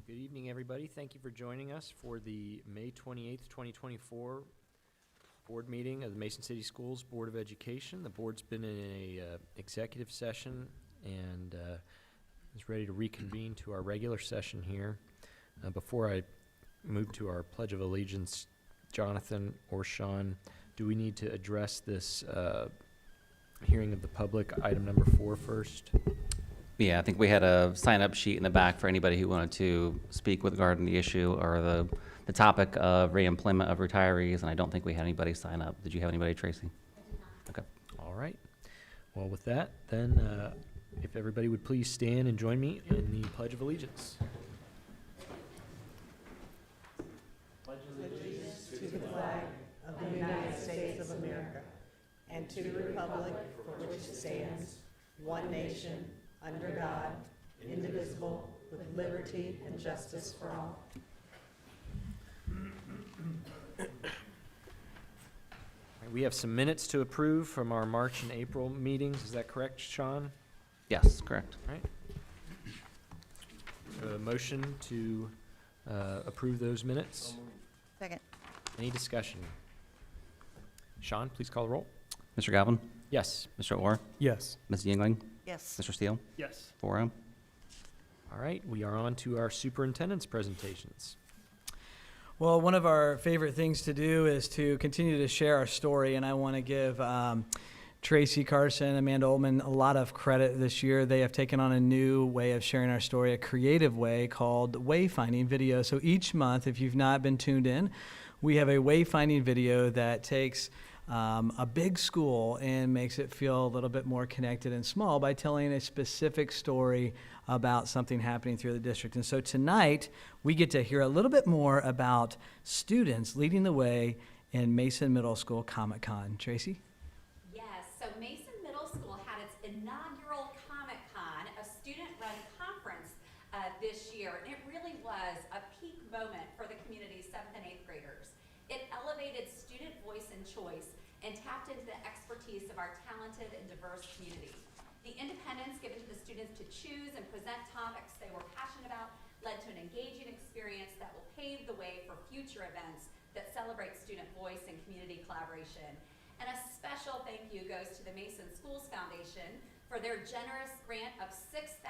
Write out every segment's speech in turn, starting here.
Good evening, everybody. Thank you for joining us for the May 28th, 2024 board meeting of the Mason City Schools Board of Education. The board's been in a executive session and is ready to reconvene to our regular session here. Before I move to our Pledge of Allegiance, Jonathan or Sean, do we need to address this hearing of the public, item number 4 first? Yeah, I think we had a sign-up sheet in the back for anybody who wanted to speak with regard to the issue or the topic of reemployment of retirees, and I don't think we had anybody sign up. Did you have anybody, Tracy? I did not. Okay. All right. Well, with that, then, if everybody would please stand and join me in the Pledge of Allegiance. Pledge allegiance to the flag of the United States of America and to the republic for which it stands, one nation, under God, indivisible, with liberty and justice for all. We have some minutes to approve from our March and April meetings. Is that correct, Sean? Yes, correct. All right. A motion to approve those minutes. Second. Any discussion? Sean, please call the roll. Mr. Galvin? Yes. Mr. Orr? Yes. Ms. Yingling? Yes. Mr. Steele? Yes. 4-0. All right, we are on to our superintendent's presentations. Well, one of our favorite things to do is to continue to share our story, and I want to give Tracy Carson, Amanda Ullman a lot of credit this year. They have taken on a new way of sharing our story, a creative way called wayfinding video. So each month, if you've not been tuned in, we have a wayfinding video that takes a big school and makes it feel a little bit more connected and small by telling a specific story about something happening through the district. And so tonight, we get to hear a little bit more about students leading the way in Mason Middle School Comic-Con. Tracy? Yes, so Mason Middle School had its inaugural Comic-Con, a student-run conference this year, and it really was a peak moment for the community's 7th and 8th graders. It elevated student voice and choice and tapped into the expertise of our talented and diverse community. The independence given to the students to choose and present topics they were passionate about led to an engaging experience that will pave the way for future events that celebrate student voice and community collaboration. And a special thank you goes to the Mason Schools Foundation for their generous grant of $6,000,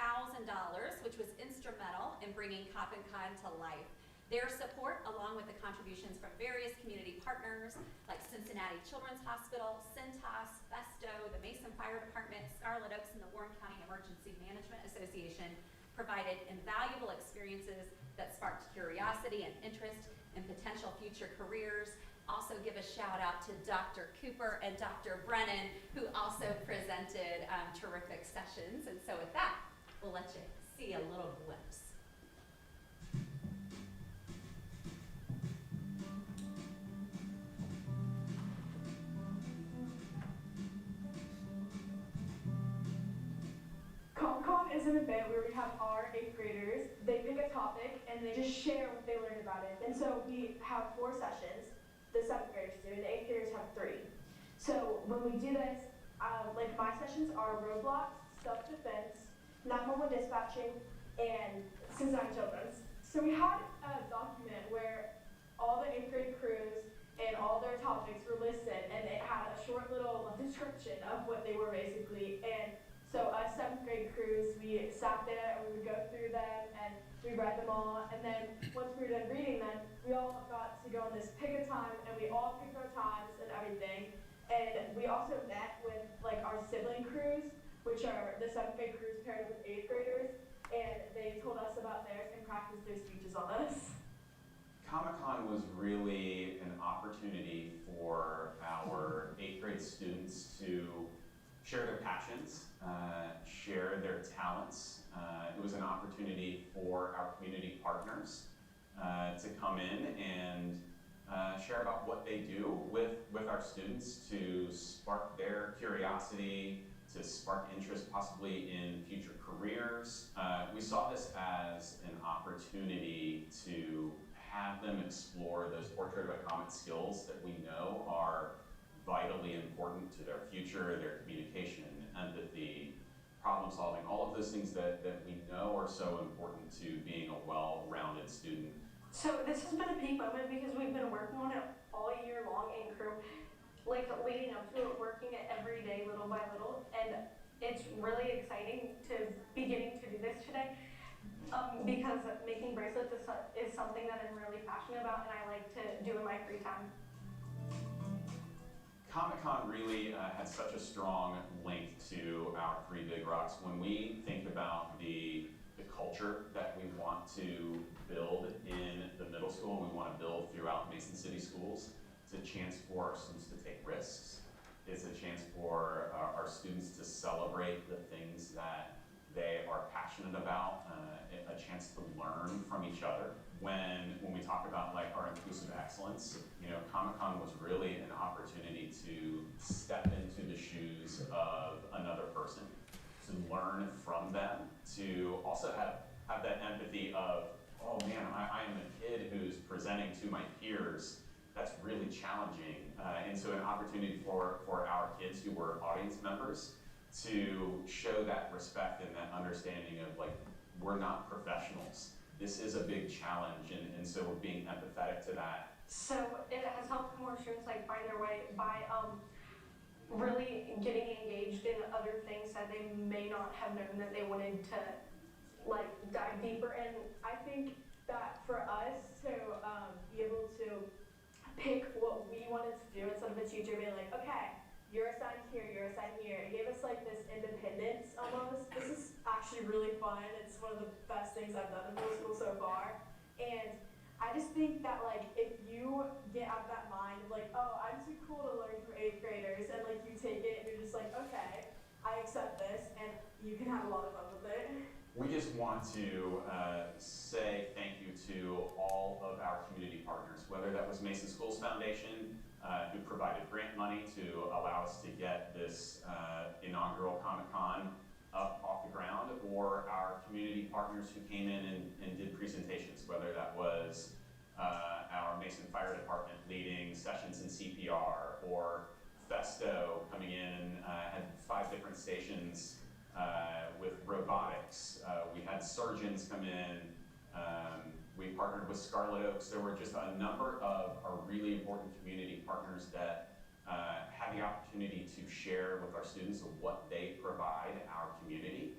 which was instrumental in bringing Comic-Con to life. Their support, along with the contributions from various community partners like Cincinnati Children's Hospital, Cintas, Festo, the Mason Fire Department, Scarlet Oaks, and the Warren County Emergency Management Association, provided invaluable experiences that sparked curiosity and interest in potential future careers. Also give a shout out to Dr. Cooper and Dr. Brennan, who also presented terrific sessions. And so with that, we'll let you see a little glimpse. Comic-Con is an event where we have our 8th graders, they pick a topic and they just share what they learned about it. And so we have 4 sessions, the 7th graders do, and the 8th graders have 3. So when we do this, like my sessions are Roblox, self-defense, 911 dispatching, and Cincinnati Children's. So we had a document where all the 8th grade crews and all their topics were listed, and it had a short little description of what they were basically. And so us 7th grade crews, we sat there and we would go through them and we read them all. And then once we were done reading them, we all got to go on this pick a time and we all picked our times and everything. And we also met with like our sibling crews, which are the 7th grade crews paired with 8th graders. And they told us about theirs and practiced their speeches on us. Comic-Con was really an opportunity for our 8th grade students to share their passions, share their talents. It was an opportunity for our community partners to come in and share about what they do with our students to spark their curiosity, to spark interest possibly in future careers. We saw this as an opportunity to have them explore those portrait of a comic skills that we know are vitally important to their future, their communication, empathy, problem solving, all of those things that we know are so important to being a well-rounded student. So this has been a peak moment because we've been working on it all year long in crew, like leading up to it, working it every day little by little, and it's really exciting to be getting to do this today because making bracelets is something that I'm really passionate about and I like to do in my free time. Comic-Con really had such a strong link to our Three Big Rocks. When we think about the culture that we want to build in the middle school and we want to build throughout Mason City Schools, it's a chance for our students to take risks. It's a chance for our students to celebrate the things that they are passionate about, a chance to learn from each other. When we talk about like our inclusive excellence, you know, Comic-Con was really an opportunity to step into the shoes of another person, to learn from them, to also have that empathy of, oh man, I am a kid who's presenting to my peers. That's really challenging. And so an opportunity for our kids who were audience members to show that respect and that understanding of like, we're not professionals. This is a big challenge, and so we're being empathetic to that. So it has helped more students like find their way by really getting engaged in other things that they may not have known that they wanted to like dive deeper in. I think that for us to be able to pick what we wanted to do instead of a teacher being like, okay, you're assigned here, you're assigned here. It gave us like this independence almost. This is actually really fun. It's one of the best things I've done in middle school so far. And I just think that like if you get out of that mind of like, oh, I'm too cool to learn from 8th graders, and like you take it and you're just like, okay, I accept this, and you can have a lot of fun with it. We just want to say thank you to all of our community partners, whether that was Mason Schools Foundation, who provided grant money to allow us to get this inaugural Comic-Con up off the ground, or our community partners who came in and did presentations, whether that was our Mason Fire Department leading sessions in CPR, or Festo coming in, had 5 different stations with robotics. We had surgeons come in. We partnered with Scarlet Oaks. There were just a number of our really important community partners that had the opportunity to share with our students of what they provide our community.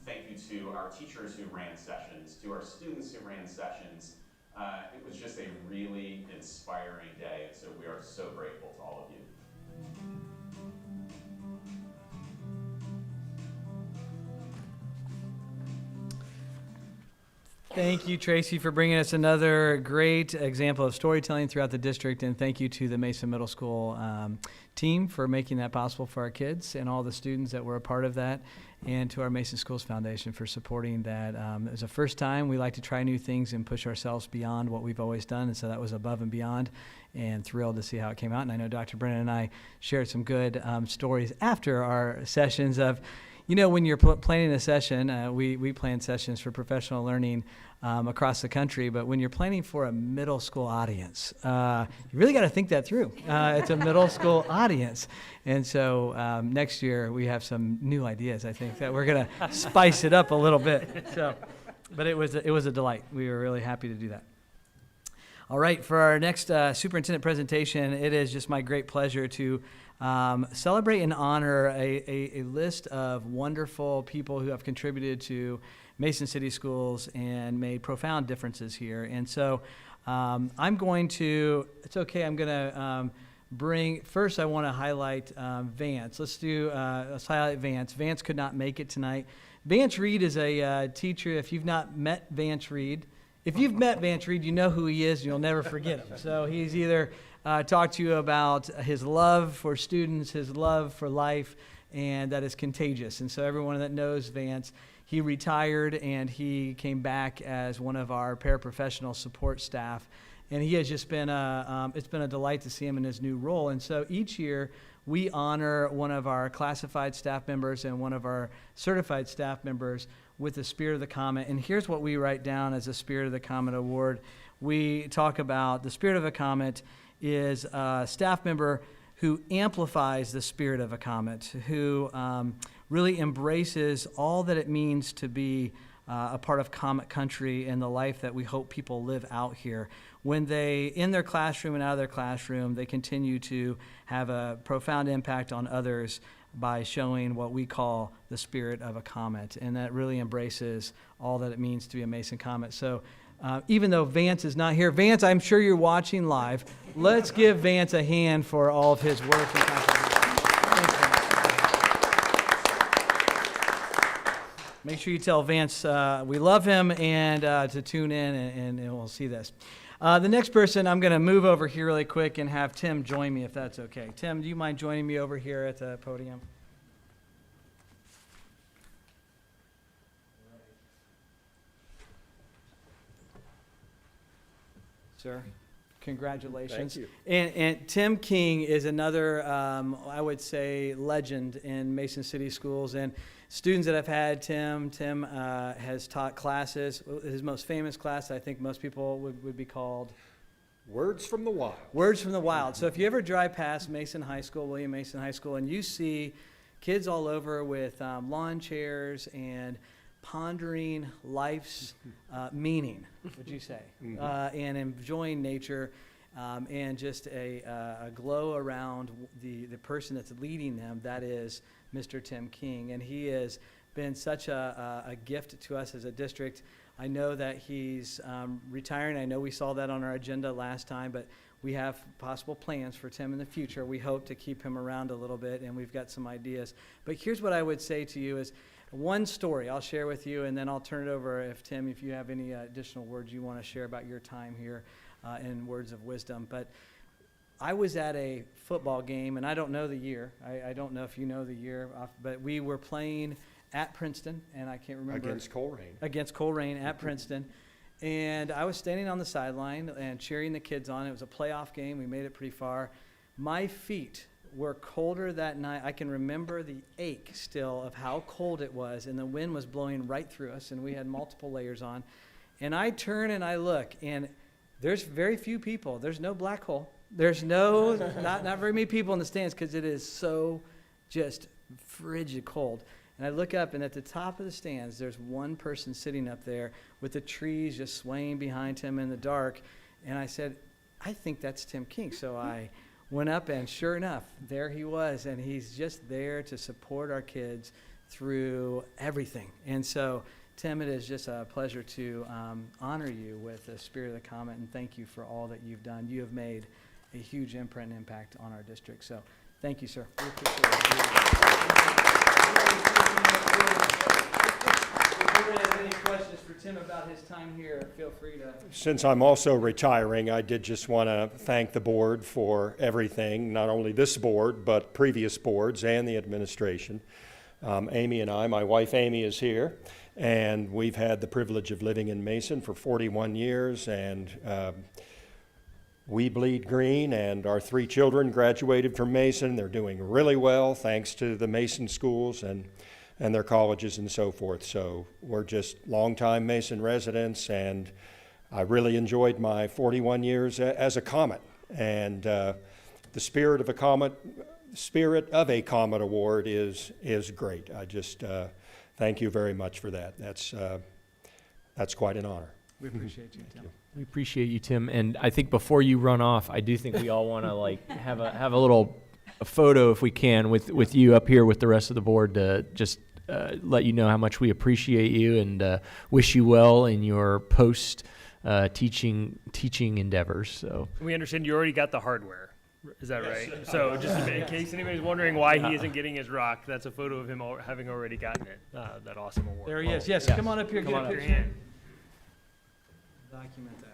Thank you to our teachers who ran sessions, to our students who ran sessions. It was just a really inspiring day, and so we are so grateful to all of you. Thank you, Tracy, for bringing us another great example of storytelling throughout the district, and thank you to the Mason Middle School team for making that possible for our kids and all the students that were a part of that, and to our Mason Schools Foundation for supporting that. As a first time, we like to try new things and push ourselves beyond what we've always done, and so that was above and beyond, and thrilled to see how it came out. And I know Dr. Brennan and I shared some good stories after our sessions of, you know, when you're planning a session, we plan sessions for professional learning across the country, but when you're planning for a middle school audience, you really got to think that through. It's a middle school audience. And so next year we have some new ideas, I think, that we're going to spice it up a little bit. So, but it was a delight. We were really happy to do that. All right, for our next superintendent presentation, it is just my great pleasure to celebrate and honor a list of wonderful people who have contributed to Mason City Schools and made profound differences here. And so I'm going to, it's okay, I'm going to first I want to highlight Vance. Let's highlight Vance. Vance could not make it tonight. Vance Reed is a teacher. If you've not met Vance Reed, if you've met Vance Reed, you know who he is, and you'll never forget him. So he's either talked to you about his love for students, his love for life, and that is contagious. And so everyone that knows Vance, he retired and he came back as one of our paraprofessional support staff. And he has just been it's been a delight to see him in his new role. And so each year we honor one of our classified staff members and one of our certified staff members with the Spirit of the Comet. And here's what we write down as a Spirit of the Comet award. We talk about the Spirit of a Comet is a staff member who amplifies the spirit of a comet, who really embraces all that it means to be a part of Comet Country and the life that we hope people live out here. When they, in their classroom and out of their classroom, they continue to have a profound impact on others by showing what we call the spirit of a Comet, and that really embraces all that it means to be a Mason Comet. So even though Vance is not here, Vance, I'm sure you're watching live. Let's give Vance a hand for all of his work and contributions. Thanks, Vance. Make sure you tell Vance we love him and to tune in, and we'll see this. The next person, I'm going to move over here really quick and have Tim join me if that's okay. Tim, do you mind joining me over here at the podium? Sir, congratulations. Thank you. And Tim King is another, I would say, legend in Mason City Schools. And students that have had Tim has taught classes. His most famous class, I think most people would be called Words from the Wild. Words from the Wild. So if you ever drive past Mason High School, William Mason High School, and you see kids all over with lawn chairs and pondering life's meaning, would you say, and enjoying nature, and just a glow around the person that's leading them, that is Mr. Tim King. And he has been such a gift to us as a district. I know that he's retiring. I know we saw that on our agenda last time, but we have possible plans for Tim in the future. We hope to keep him around a little bit, and we've got some ideas. But here's what I would say to you is one story I'll share with you, and then I'll turn it over if Tim, if you have any additional words you want to share about your time here in words of wisdom. But I was at a football game, and I don't know the year. I don't know if you know the year, but we were playing at Princeton, and I can't remember. Against Coleraine. Against Coleraine at Princeton. And I was standing on the sideline and cheering the kids on. It was a playoff game. We made it pretty far. My feet were colder that night. I can remember the ache still of how cold it was, and the wind was blowing right through us, and we had multiple layers on. And I turn and I look, and there's very few people. There's no black hole. There's no, not very many people in the stands because it is so just frigid cold. And I look up, and at the top of the stands, there's one person sitting up there with the trees just swaying behind him in the dark. And I said, I think that's Tim King. So I went up, and sure enough, there he was. And he's just there to support our kids through everything. And so, Tim, it is just a pleasure to honor you with the Spirit of the Comet, and thank you for all that you've done. You have made a huge imprint and impact on our district. So thank you, sir. We appreciate it. If anyone has any questions for Tim about his time here, feel free to. Since I'm also retiring, I did just want to thank the board for everything, not only this board, but previous boards and the administration. Amy and I, my wife Amy is here, and we've had the privilege of living in Mason for 41 years, and we bleed green, and our 3 children graduated from Mason. They're doing really well thanks to the Mason schools and their colleges and so forth. So we're just longtime Mason residents, and I really enjoyed my 41 years as a Comet. And the Spirit of a Comet Award is great. I just thank you very much for that. That's quite an honor. We appreciate you, Tim. We appreciate you, Tim. And I think before you run off, I do think we all want to have a little photo, if we can, with you up here with the rest of the board to just let you know how much we appreciate you and wish you well in your post teaching endeavors. So we understand you already got the hardware. Is that right? So just in case anybody's wondering why he isn't getting his rock, that's a photo of him having already gotten it. That awesome award. There he is. Yes, come on up here. Come Get on a up your picture. hand. Document that.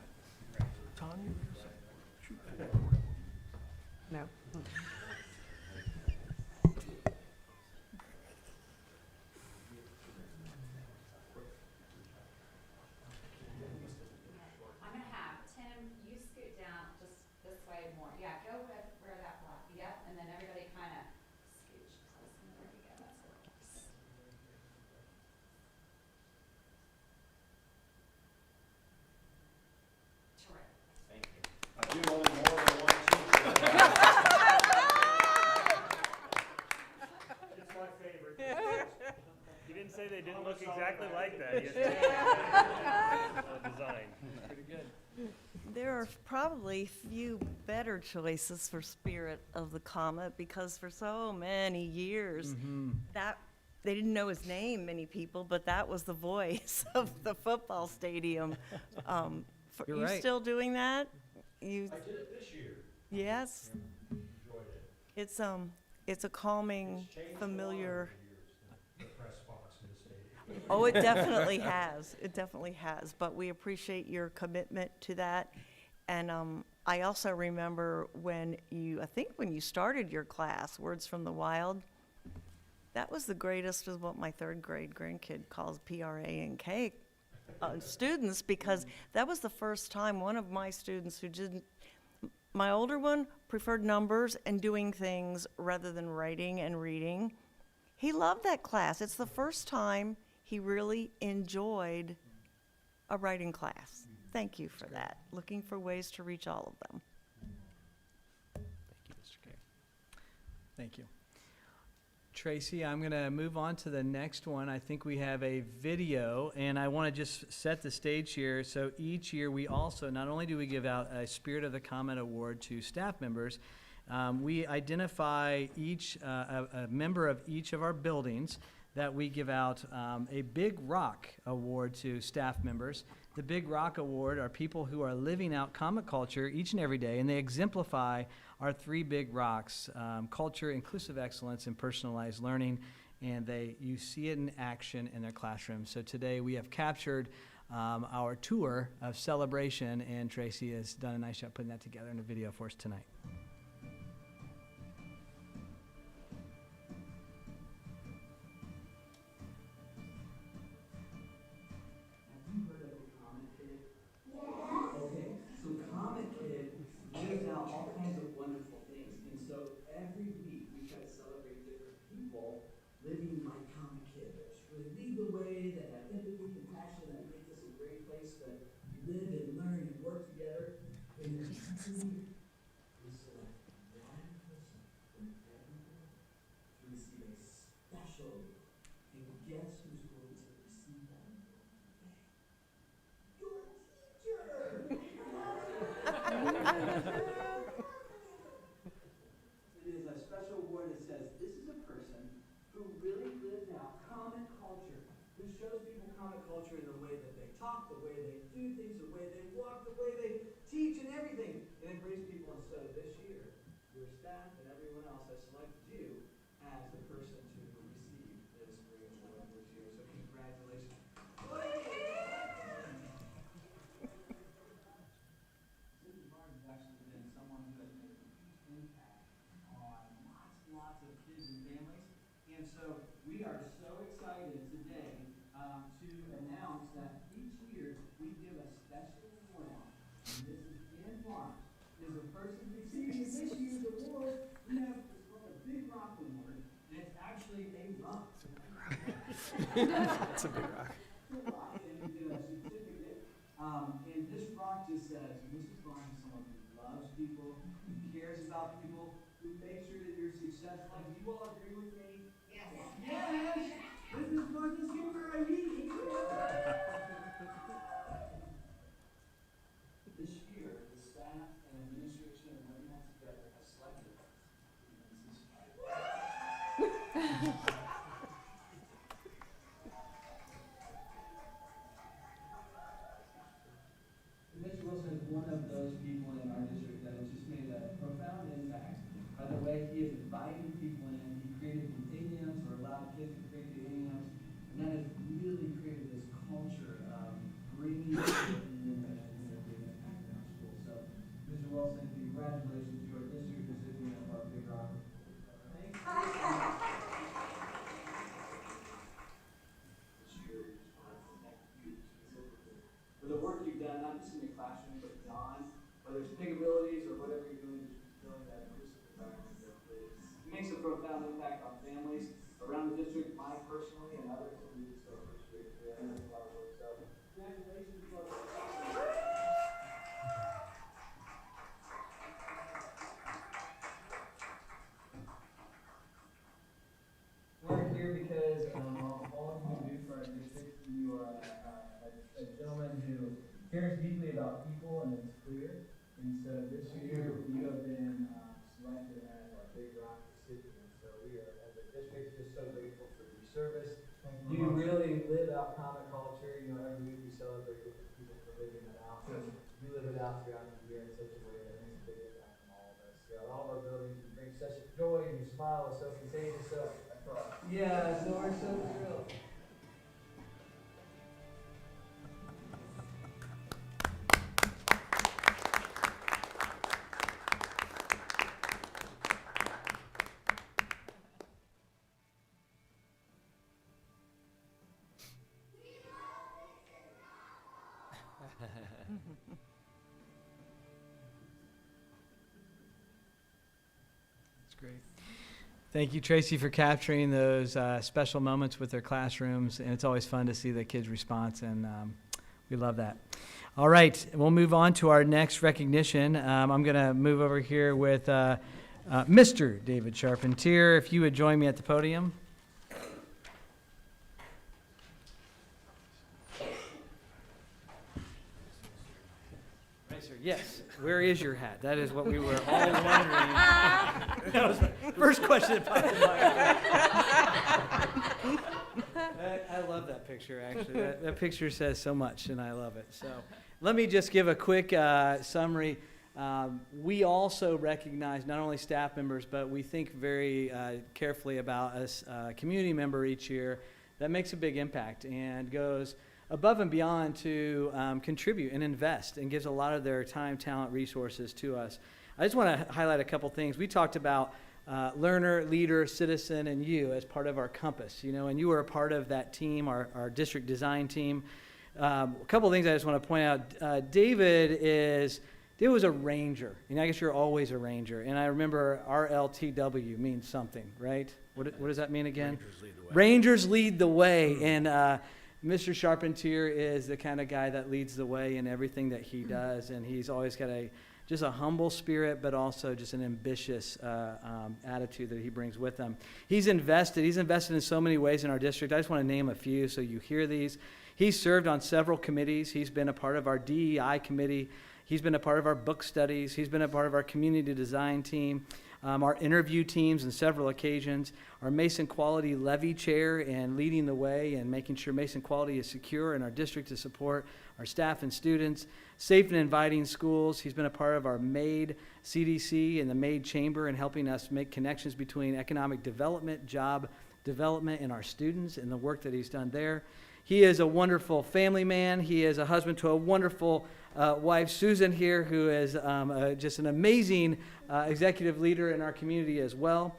No. I'm gonna have Tim, you scoot down just this way more. Yeah, go with where that block. Yep, and then everybody kind of scooch close. There we go. That's what it works. Terrific. I do only more than one teacher. There are probably few better choices for Spirit of the Comet because for so many years, that they didn't know his name, many people, but that was the voice of the football stadium. You're You right. still doing that? I did it this year. Yes. Enjoyed it. It's a calming, It's changed familiar. a lot over the years, the press box in the stadium. Oh, it definitely has. It definitely has. But we appreciate your commitment to that. And I also remember when I think when you started your class, Words from the Wild, that was the greatest, is what my third grade grandkid calls PRANK students, because that was the first time one of my students who didn't, my older one preferred numbers and doing things rather than writing and reading. He loved that class. It's the first time he really enjoyed a writing class. Thank you for that. Looking for ways to reach all of them. Thank you, Mr. K. Thank you. Tracy, I'm going to move on to the next one. I think we have a video, and I want to just set the stage here. So each year we also, not only do we give out a Spirit of the Comet Award to staff members, we identify a member of each of our buildings that we give out a Big Rock Award to staff members. The Big Rock Award are people who are living out comic culture each and every day, and they exemplify our three big rocks: culture, inclusive excellence, and personalized learning. And you see it in action in their classrooms. So today we have captured our tour of celebration, and Tracy has done a nice job putting that together in a video for us tonight. Lives out all kinds of wonderful things, and so every week we try to celebrate different people living like Comic Kid. That really lead the way, that have empathy, compassion, that make this a great place to live and learn and work together. And then we select one person from every group to receive a special award. And guess who's going to receive that award today? Your teacher! It is a special award that says this is a person who really lived out comic culture, who shows people comic culture in the way that they talk, the way they do things, the way they walk, the way they teach, and everything. And it brings people. And so this year, your staff and everyone else has selected you as the person to receive this great award this year. So congratulations. Actually been someone who has made a huge impact on lots of kids and families. And so we are so excited today to announce that each year we give a special award. And this is in March. Is a person receiving this year's award. We have what's called a Big Rock Award. And it's actually a rock. It's a big rock. And we get a certificate. And this rock just says, Mrs. Barnes is someone who loves people, who cares about people, who makes sure that you're successful. Do you all agree with me? Yes. Yes! Mrs. Barnes, let's give her a yeet. This year, the staff and administration and everyone together has selected Mr. Wilson is one of those people in our district that has just made a profound impact by the way he is inviting people in. He created the idioms, or allowed kids to create the idioms, and that has really created this culture of bringing people in and being impacted in our school. So, Mr. Wilson, congratulations. Your district recipient of our Big Rock. Thank you. This year, we just want to thank you specifically for the work you've done, not just in your classroom, but beyond, whether it's big abilities or whatever you're doing, just building that inclusive environment that it makes a profound impact on families around the district, mine personally, and others, and we just so appreciate it. Yeah, that's a lot of work. So, congratulations. We're here because all of you do for our district. You are a gentleman who cares deeply about people, and it's clear. And so this year, you have been selected as our Big Rock recipient. So we are, as a district, just so grateful for your service. You really live out comic culture. You know, every week we celebrate different people for living it out. You live it out throughout the year in such a way that makes a big impact on all of us. Throughout all of our buildings, you bring such joy, and your smile is so contagious. So, yeah, so we're so thrilled. That's great. Thank you, Tracy, for capturing those special moments with their classrooms, and it's always fun to see the kids' response, and we love that. All right, we'll move on to our next recognition. I'm going to move over here with Mr. David Charpentier. If you would join me at the podium. Yes. Where is your hat? That is what we were all wondering. That was the first question that popped in my head. I love that picture, actually. That picture says so much, and I love it. So let me just give a quick summary. We also recognize not only staff members, but we think very carefully about a community member each year that makes a big impact and goes above and beyond to contribute and invest and gives a lot of their time, talent, resources to us. I just want to highlight a couple things. We talked about learner, leader, citizen, and you as part of our compass, you know, and you were a part of that team, our district design team. A couple things I just want to point out. David was a ranger, and I guess you're always a ranger. And I remember RLTW means something, right? What does that mean again? Rangers lead the way. Rangers lead the way, and Mr. Charpentier is the kind of guy that leads the way in everything that he does, and he's always got just a humble spirit, but also just an ambitious attitude that he brings with him. He's invested in so many ways in our district. I just want to name a few so you hear these. He's served on several committees. He's been a part of our DEI committee. He's been a part of our book studies. He's been a part of our community design team, our interview teams on several occasions, our Mason Quality Levy Chair, and leading the way and making sure Mason Quality is secure in our district to support our staff and students. Safe and inviting schools. He's been a part of our MAID CDC and the MAID Chamber and helping us make connections between economic development, job development, and our students and the work that he's done there. He is a wonderful family man. He is a husband to a wonderful wife, Susan, here, who is just an amazing executive leader in our community as well.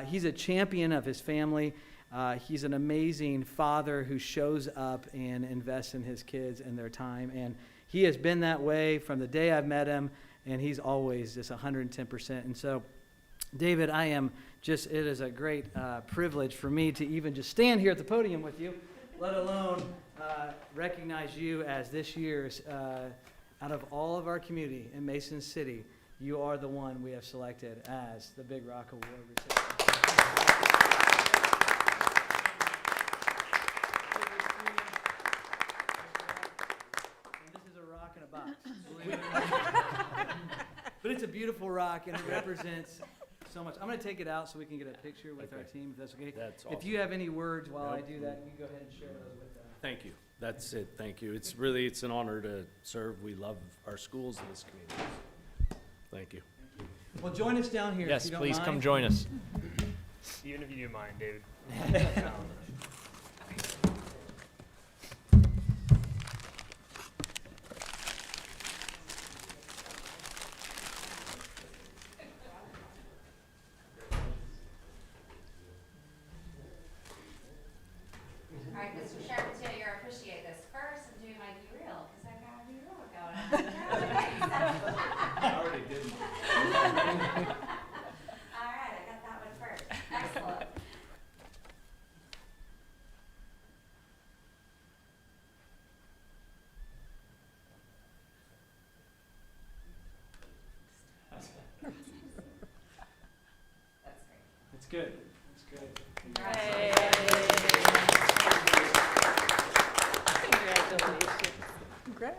He's a champion of his family. He's an amazing father who shows up and invests in his kids and their time. And he has been that way from the day I've met him, and he's always just 110%. And so, David, it is a great privilege for me to even just stand here at the podium with you, let alone recognize you as this year's, out of all of our community in Mason City, you are the one we have selected as the Big Rock Award recipient. And this is a rock in a box. But it's a beautiful rock, and it represents so much. I'm going to take it out so we can get a picture with our team, if that's okay. That's awesome. If you have any words while I do that, you can go ahead and share those with them. Thank you. That's it. Thank you. It's an honor to serve. We love our schools in this community. Thank you. Well, join us down here. Yes, if you don't please mind. come join us. Even if you do mind, David. All right, Mr. Charpentier, you appreciate this. First, I'm doing my Be Real, because I've got a Be Real going on. I already did. All right, I got that one first. Excellent. That's great. It's good. It's good. Congratulations. Congrats.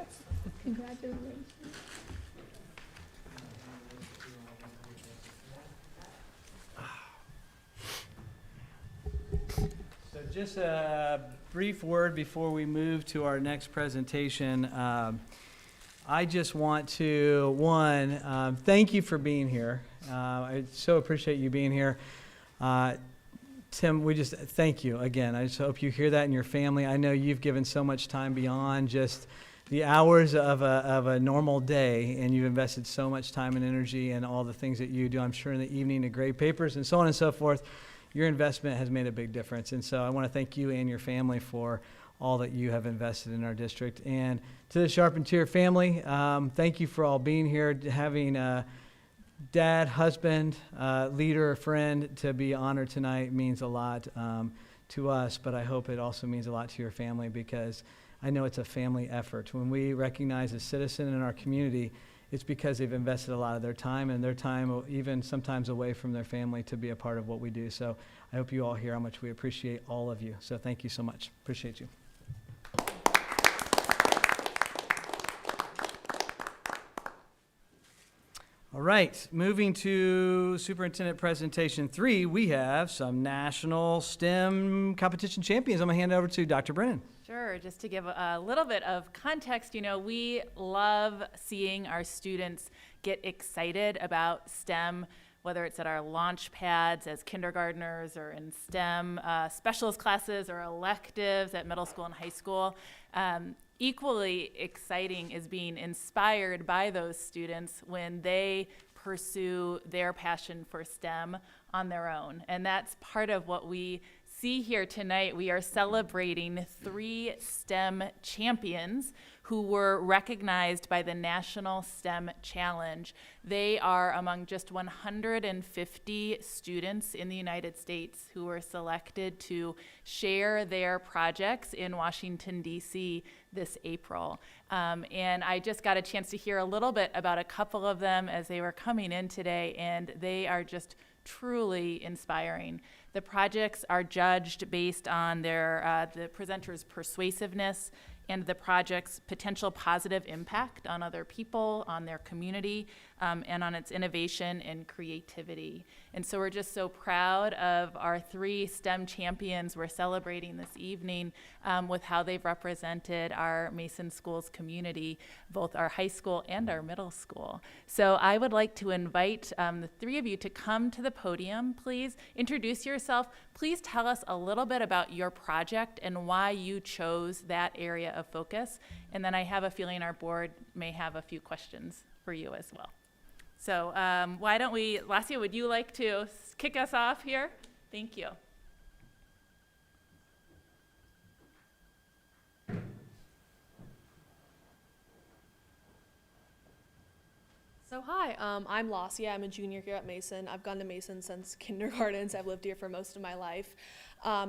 Congratulations. So just a brief word before we move to our next presentation. I just want to, thank you for being here. I so appreciate you being here. Tim, we just thank you again. I just hope you hear that in your family. I know you've given so much time beyond just the hours of a normal day, and you've invested so much time and energy in all the things that you do. I'm sure in the evening to grade papers and so on and so forth. Your investment has made a big difference. And so I want to thank you and your family for all that you have invested in our district. And to the Charpentier family, thank you for all being here, having a dad, husband, leader, friend to be honored tonight means a lot to us, but I hope it also means a lot to your family, because I know it's a family effort. When we recognize a citizen in our community, it's because they've invested a lot of their time, and their time even sometimes away from their family, to be a part of what we do. So I hope you all hear how much we appreciate all of you. So thank you so much. Appreciate you. All right, moving to Superintendent Presentation 3, we have some national STEM competition champions. I'm going to hand it over to Dr. Brennan. Sure, just to give a little bit of context, we love seeing our students get excited about STEM, whether it's at our launch pads as kindergartners or in STEM specialist classes or electives at middle school and high school. Equally exciting is being inspired by those students when they pursue their passion for STEM on their own. And that's part of what we see here tonight. We are celebrating 3 STEM champions who were recognized by the National STEM Challenge. They are among just 150 students in the United States who were selected to share their projects in Washington, D.C. this April. And I just got a chance to hear a little bit about a couple of them as they were coming in today, and they are just truly inspiring. The projects are judged based on the presenter's persuasiveness and the project's potential positive impact on other people, on their community, and on its innovation and creativity. And so we're just so proud of our 3 STEM champions we're celebrating this evening with how they've represented our Mason Schools community, both our high school and our middle school. So I would like to invite the 3 of you to come to the podium, please. Introduce yourself. Please tell us a little bit about your project and why you chose that area of focus. And then I have a feeling our board may have a few questions for you as well. So why don't we, Lassia, would you like to kick us off here? Thank you. So hi, I'm Lassia. I'm a junior here at Mason. I've gone to Mason since kindergarten, so I've lived here for most of my life.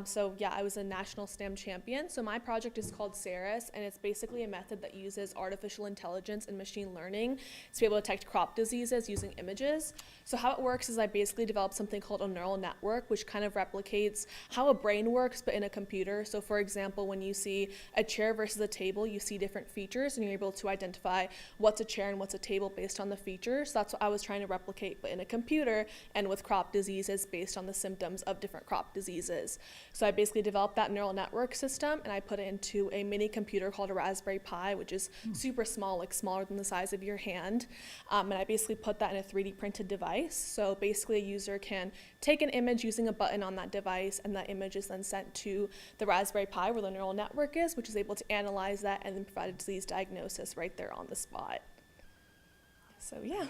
So yeah, I was a national STEM champion. So my project is called SUPERINTENDENT'S, and it's basically a method that uses artificial intelligence and machine learning to be able to detect crop diseases using images. So how it works is I basically developed something called a neural network, which kind of replicates how a brain works, but in a computer. So for example, when you see a chair versus a table, you see different features, and you're able to identify what's a chair and what's a table based on the features. So that's what I was trying to replicate, but in a computer and with crop diseases based on the symptoms of different crop diseases. So I basically developed that neural network system, and I put it into a mini computer called a Raspberry Pi, which is super small, like smaller than the size of your hand. And I basically put that in a 3D printed device. So basically a user can take an image using a button on that device, and that image is then sent to the Raspberry Pi where the neural network is, which is able to analyze that and then provide a disease diagnosis right there on the spot. So yeah.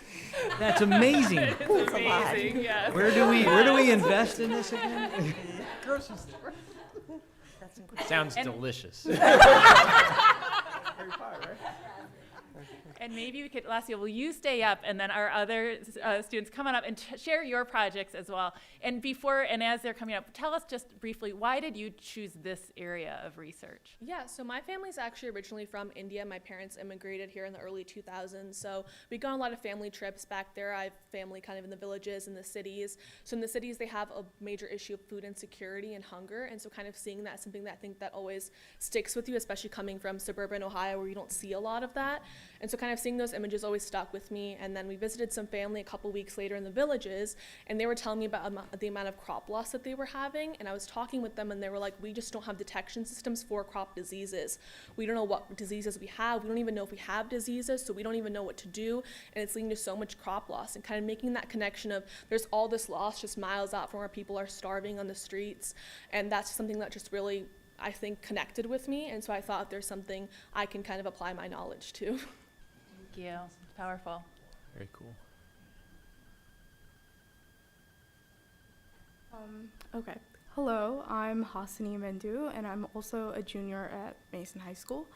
That's amazing. It's amazing, yes. Where do we invest in this again? Grocery store. Sounds delicious. And maybe we could, Lassia, will you stay up, and then our other students come on up and share your projects as well. And as they're coming up, tell us just briefly, why did you choose this area of research? Yeah, so my family's actually originally from India. My parents immigrated here in the early 2000s, so we go on a lot of family trips back there. I have family kind of in the villages and the cities. So in the cities, they have a major issue of food insecurity and hunger, and so kind of seeing that is something that I think that always sticks with you, especially coming from suburban Ohio where you don't see a lot of that. And so kind of seeing those images always stuck with me. And then we visited some family a couple weeks later in the villages, and they were telling me about the amount of crop loss that they were having. And I was talking with them, and they were like, we just don't have detection systems for crop diseases. We don't know what diseases we have. We don't even know if we have diseases, so we don't even know what to do. And it's leading to so much crop loss, and kind of making that connection of there's all this loss just miles out from where people are starving on the streets. And that's something that just really, I think, connected with me. And so I thought there's something I can kind of apply my knowledge to. Thank you. Powerful. Very cool. Okay. Hello, I'm Hasani Mendu, and I'm also a junior at Mason High School.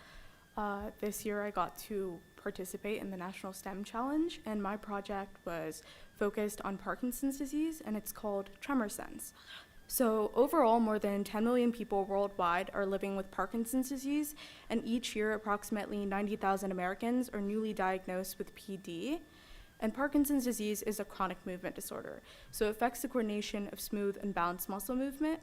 This year I got to participate in the National STEM Challenge, and my project was focused on Parkinson's disease, and it's called TREASURE'S. So overall, more than 10 million people worldwide are living with Parkinson's disease, and each year approximately 90,000 Americans are newly diagnosed with PD. And Parkinson's disease is a chronic movement disorder, so it affects the coordination of smooth and balanced muscle movement,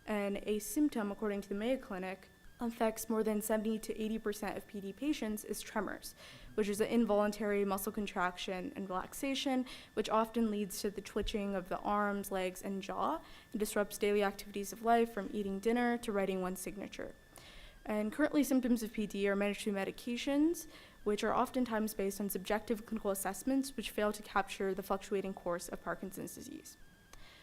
and a symptom, according to the Mayo Clinic, affects more than 70 to 80% of PD patients is tremors, which is an involuntary muscle contraction and relaxation, which often leads to the twitching of the arms, legs, and jaw, and disrupts daily activities of life from eating dinner to writing one's signature. And currently, symptoms of PD are managed through medications, which are oftentimes based on subjective clinical assessments, which fail to capture the fluctuating course of Parkinson's disease.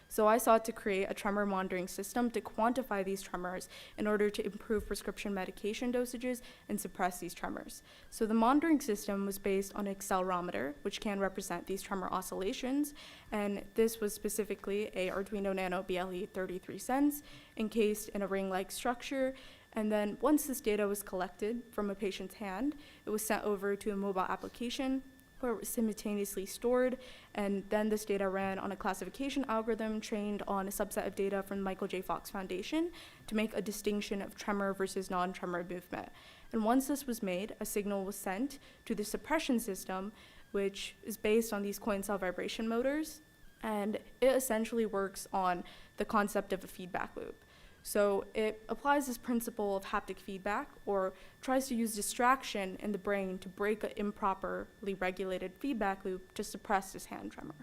So I sought to create a tremor monitoring system to quantify these tremors in order to improve prescription medication dosages and suppress these tremors. So the monitoring system was based on an accelerometer, which can represent these tremor oscillations, and this was specifically a Arduino Nano BLE33 encased in a ring-like structure. And then once this data was collected from a patient's hand, it was sent over to a mobile application where it was simultaneously stored, and then this data ran on a classification algorithm trained on a subset of data from the Michael J. Fox Foundation to make a distinction of tremor versus non-tremor movement. And once this was made, a signal was sent to the suppression system, which is based on these coin cell vibration motors, and it essentially works on the concept of a feedback loop. So it applies this principle of haptic feedback, or tries to use distraction in the brain to break an improperly regulated feedback loop to suppress this hand tremor.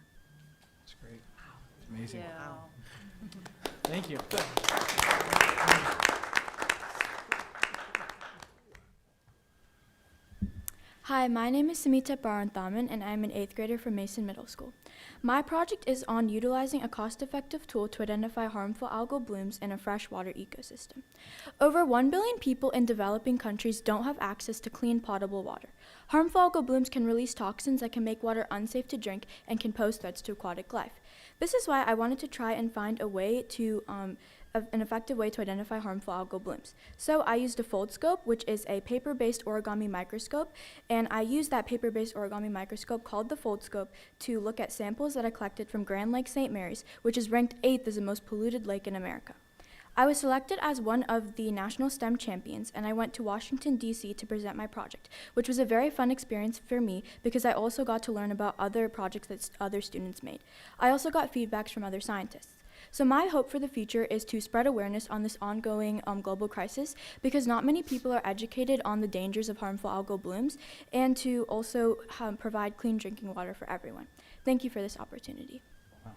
That's great. It's amazing. Yeah. Wow. Thank you. Hi, my name is Samita Baranthaman, and I'm an 8th grader from Mason Middle School. My project is on utilizing a cost-effective tool to identify harmful algal blooms in a freshwater ecosystem. Over 1 billion people in developing countries don't have access to clean, potable water. Harmful algal blooms can release toxins that can make water unsafe to drink and can pose threats to aquatic life. This is why I wanted to try and find a way to an effective way to identify harmful algal blooms. So I used a Foldscope, which is a paper-based origami microscope, and I used that paper-based origami microscope called the Foldscope to look at samples that I collected from Grand Lake St. Mary's, which is ranked 8th as the most polluted lake in America. I was selected as one of the National STEM champions, and I went to Washington, D.C. to present my project, which was a very fun experience for me because I also got to learn about other projects that other students made. I also got feedbacks from other scientists. So my hope for the future is to spread awareness on this ongoing global crisis, because not many people are educated on the dangers of harmful algal blooms, and to also provide clean drinking water for everyone. Thank you for this opportunity. Wow.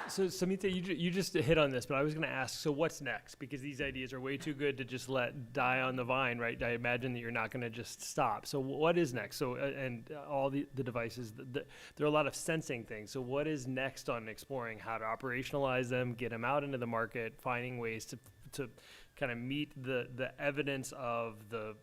So Samita, you just hit on this, but I was going to ask, so what's next? Because these ideas are way too good to just let die on the vine, right? I imagine that you're not going to just stop. So what is next? So, and all the devices, there are a lot of sensing things. So what is next on exploring how to operationalize them, get them out into the market, finding ways to kind of meet the evidence of the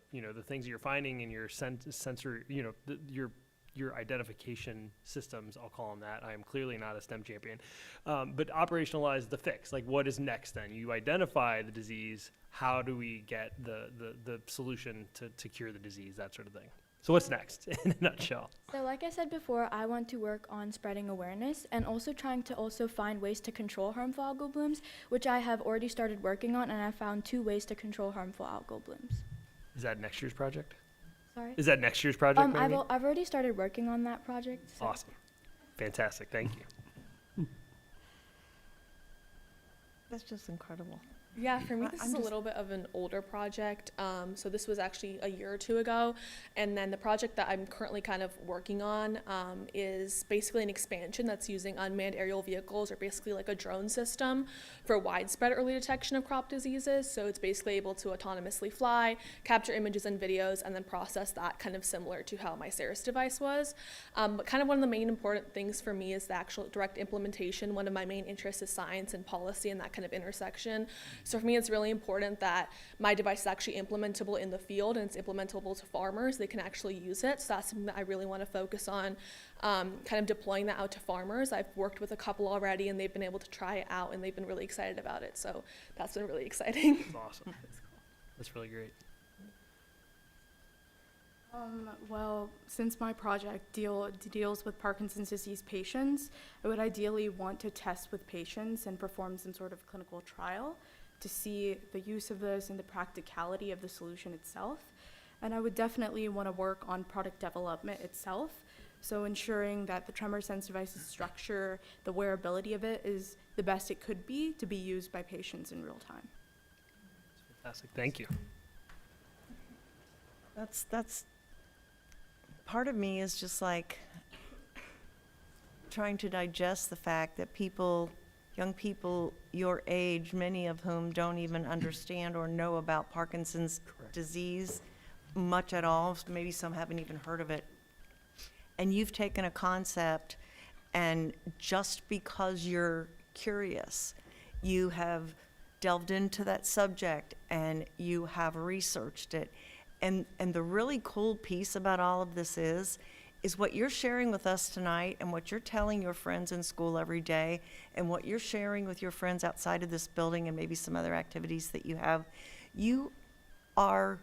things that you're finding in your sensor, your your identification systems, I'll call them that. I am clearly not a STEM champion. But operationalize the fix. Like, what is next then? You identify the disease. How do we get the solution to cure the disease, that sort of thing? So what's next in a nutshell? So like I said before, I want to work on spreading awareness and also trying to also find ways to control harmful algal blooms, which I have already started working on, and I found 2 ways to control harmful algal blooms. Is that next year's project? Sorry? Is that next year's project, maybe? I've already started working on that project. So. Awesome. Fantastic. Thank you. That's just incredible. Yeah, for me, this is a little bit of an older project. So this was actually a year or 2 ago. And then the project that I'm currently kind of working on is basically an expansion that's using unmanned aerial vehicles, or basically like a drone system, for widespread early detection of crop diseases. So it's basically able to autonomously fly, capture images and videos, and then process that, kind of similar to how my Ceres device was. But kind of one of the main important things for me is the actual direct implementation. One of my main interests is science and policy and that kind of intersection. So for me, it's really important that my device is actually implementable in the field, and it's implementable to farmers. They can actually use it. So that's something that I really want to focus on, kind of deploying that out to farmers. I've worked with a couple already, and they've been able to try it out, and they've been really excited about it. So that's been really exciting. That's awesome. That's really great. Well, since my project deals with Parkinson's disease patients, I would ideally want to test with patients and perform some sort of clinical trial to see the use of this and the practicality of the solution itself. And I would definitely want to work on product development itself, so ensuring that the tremor sense device's structure, the wearability of it, is the best it could be to be used by patients in real time. Fantastic. Thank you. That's part of me is just like trying to digest the fact that young people your age, many of whom don't even understand or know about Parkinson's disease much at all. Maybe some haven't even heard of it. And you've taken a concept, and just because you're curious, you have delved into that subject and you have researched it. And the really cool piece about all of this is what you're sharing with us tonight, and what you're telling your friends in school every day, and what you're sharing with your friends outside of this building, and maybe some other activities that you have. You are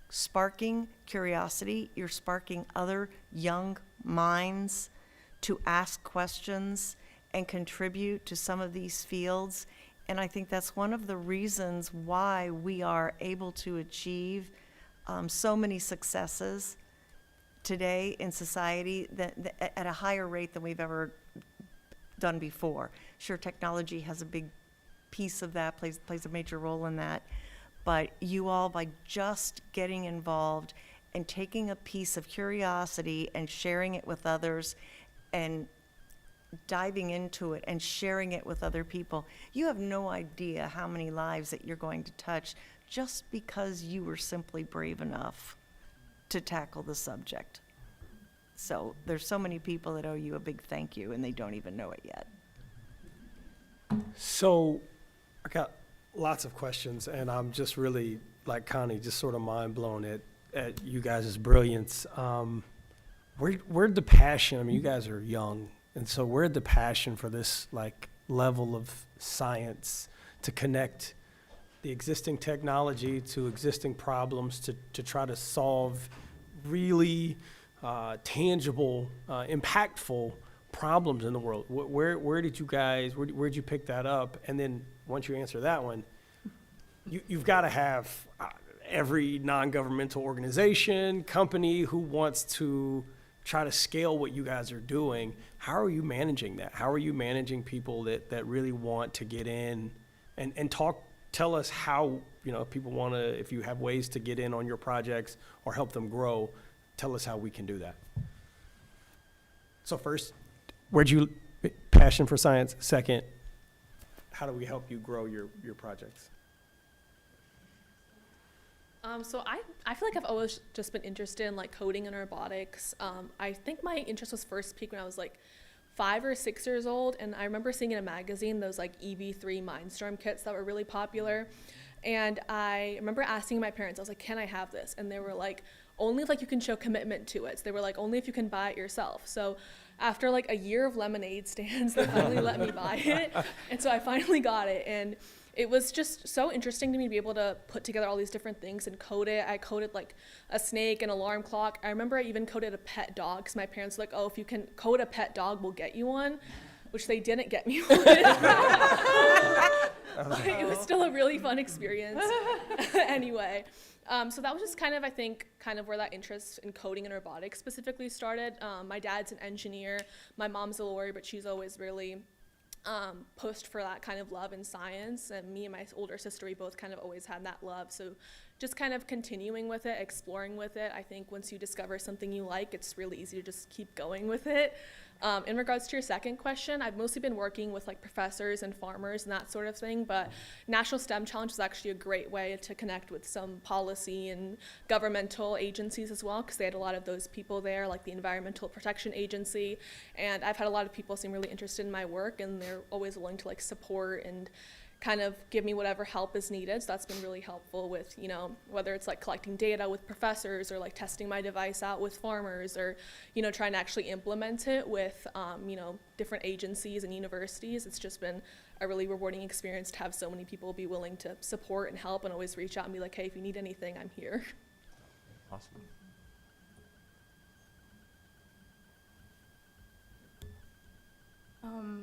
sparking curiosity. You're sparking other young minds to ask questions and contribute to some of these fields. And I think that's one of the reasons why we are able to achieve so many successes today in society at a higher rate than we've ever done before. Sure, technology has a big piece of that, plays a major role in that. But you all, by just getting involved and taking a piece of curiosity and sharing it with others and diving into it and sharing it with other people, you have no idea how many lives that you're going to touch just because you were simply brave enough to tackle the subject. So there's so many people that owe you a big thank you, and they don't even know it yet. So I got lots of questions, and I'm just really, like Connie, just sort of mind blown at you guys' brilliance. Where'd the passion, I mean, you guys are young, and so where'd the passion for this like level of science to connect the existing technology to existing problems to try to solve really tangible, impactful problems in the world? Where did you guys, where'd you pick that up? And then once you answer that one, you've got to have every non-governmental organization, company who wants to try to scale what you guys are doing. How are you managing that? How are you managing people that really want to get in and tell us how, if people want to, if you have ways to get in on your projects or help them grow, tell us how we can do that. So first, where'd you, passion for science? Second, how do we help you grow your projects? So I feel like I've always just been interested in like coding and robotics. I think my interest was first peaked when I was like 5 or 6 years old, and I remember seeing in a magazine those like EV3 Mindstorm kits that were really popular. And I remember asking my parents, I was like, can I have this? And they were like, only if like you can show commitment to it. So they were like, only if you can buy it yourself. So after like a year of lemonade stands, they finally let me buy it. And so I finally got it. And it was just so interesting to me to be able to put together all these different things and code it. I coded like a snake, an alarm clock. I remember I even coded a pet dog because my parents were like, oh, if you can code a pet dog, we'll get you one, which they didn't get me one. But it was still a really fun experience anyway. So that was just kind of, I think, kind of where that interest in coding and robotics specifically started. My dad's an engineer. My mom's a lawyer, but she's always really pushed for that kind of love in science. And me and my older sister, we both kind of always had that love. So just kind of continuing with it, exploring with it. I think once you discover something you like, it's really easy to just keep going with it. In regards to your second question, I've mostly been working with like professors and farmers and that sort of thing, but National STEM Challenge is actually a great way to connect with some policy and governmental agencies as well, because they had a lot of those people there, like the Environmental Protection Agency, and I've had a lot of people seem really interested in my work, and they're always willing to like support and kind of give me whatever help is needed. So that's been really helpful with, you know, whether it's like collecting data with professors or like testing my device out with farmers or, you know, trying to actually implement it with, you know, different agencies and universities. It's just been a really rewarding experience to have so many people be willing to support and help and always reach out and be like, hey, if you need anything, I'm here. Awesome.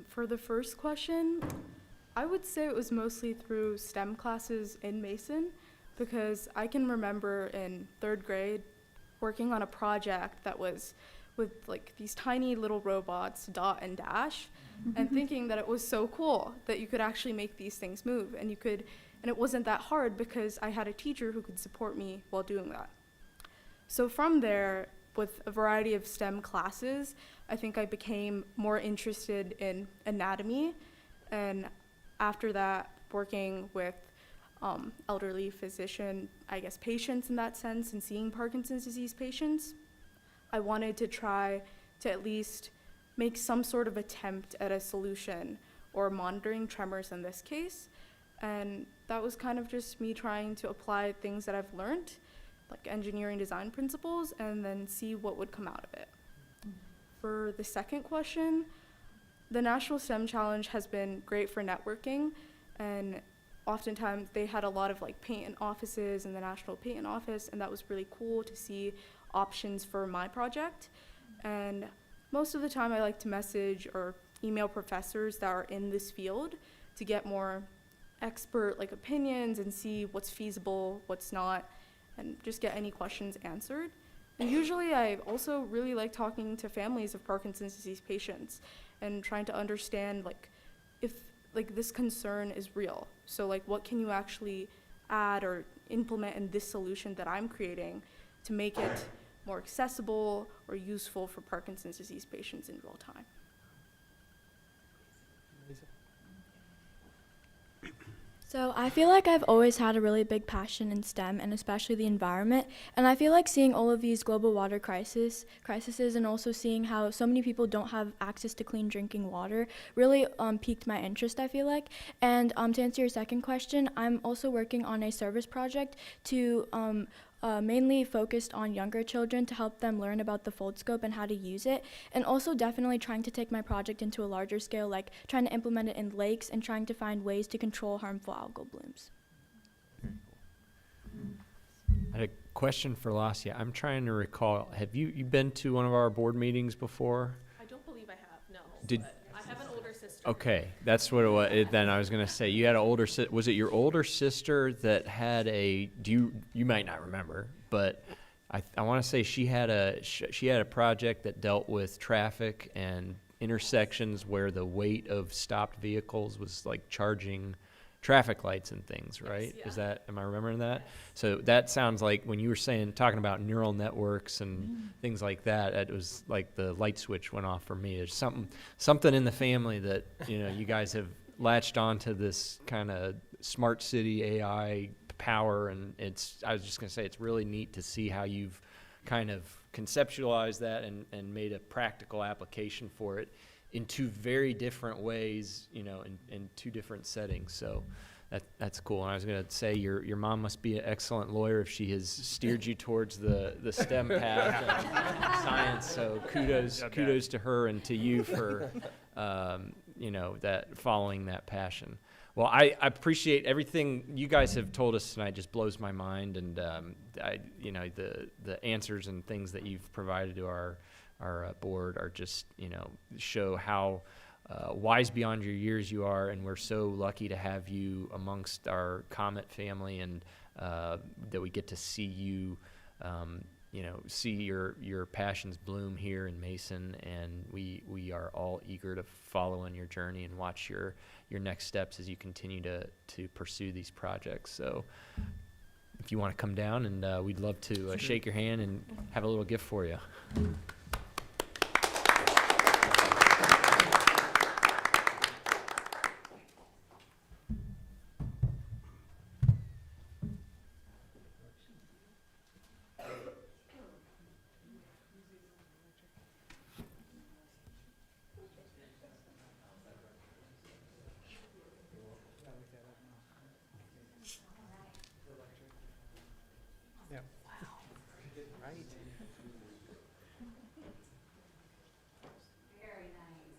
For the first question, I would say it was mostly through STEM classes in Mason, because I can remember in 3rd grade working on a project that was with like these tiny little robots, Dot and Dash, and thinking that it was so cool that you could actually make these things move, and it wasn't that hard because I had a teacher who could support me while doing that. So from there, with a variety of STEM classes, I think I became more interested in anatomy, and after that, working with elderly physician, I guess, patients in that sense, and seeing Parkinson's disease patients, I wanted to try to at least make some sort of attempt at a solution, or monitoring tremors in this case. And that was kind of just me trying to apply things that I've learned, like engineering design principles, and then see what would come out of it. For the second question, the National STEM Challenge has been great for networking, and oftentimes they had a lot of like patent offices in the National Patent Office, and that was really cool to see options for my project. And most of the time I like to message or email professors that are in this field to get more expert like opinions and see what's feasible, what's not, and just get any questions answered. And usually I also really like talking to families of Parkinson's disease patients and trying to understand like if like this concern is real. So like what can you actually add or implement in this solution that I'm creating to make it more accessible or useful for Parkinson's disease patients in real time. So I feel like I've always had a really big passion in STEM, and especially the environment. And I feel like seeing all of these global water crises and also seeing how so many people don't have access to clean drinking water really piqued my interest, I feel like. And to answer your second question, I'm also working on a service project to mainly focused on younger children to help them learn about the Foldscope and how to use it, and also definitely trying to take my project into a larger scale, like trying to implement it in lakes and trying to find ways to control harmful algal blooms. I had a question for Lasia. I'm trying to recall, have you been to one of our board meetings before? I don't believe I have, no. Did but I have an older sister. Okay, that's what it was. Then I was going to say, you had an older sister. Was it your older sister that had a, you might not remember, but I want to say she had a project that dealt with traffic and intersections where the weight of stopped vehicles was like charging traffic lights and things, right? Yes, yeah. Am I remembering that? Yes. So that sounds like when you were talking about neural networks and things like that, it was like the light switch went off for me. There's something in the family that, you guys have latched onto this kind of smart city AI power, and I was just going to say, it's really neat to see how you've kind of conceptualized that and made a practical application for it in two very different ways, in two different settings. So That's cool. And I was going to say, your mom must be an excellent lawyer if she has steered you towards the STEM path and science. So kudos to her and to you for, that following that passion. Well, I appreciate everything you guys have told us tonight. Just blows my mind, and the answers and things that you've provided to our board are just show how wise beyond your years you are, and we're so lucky to have you amongst our Comet family, and that we get to see you, see your passions bloom here in Mason, and we are all eager to follow on your journey and watch your next steps as you continue to pursue these projects. So if you want to come down, and we'd love to shake your hand and have a little gift for you. Very nice.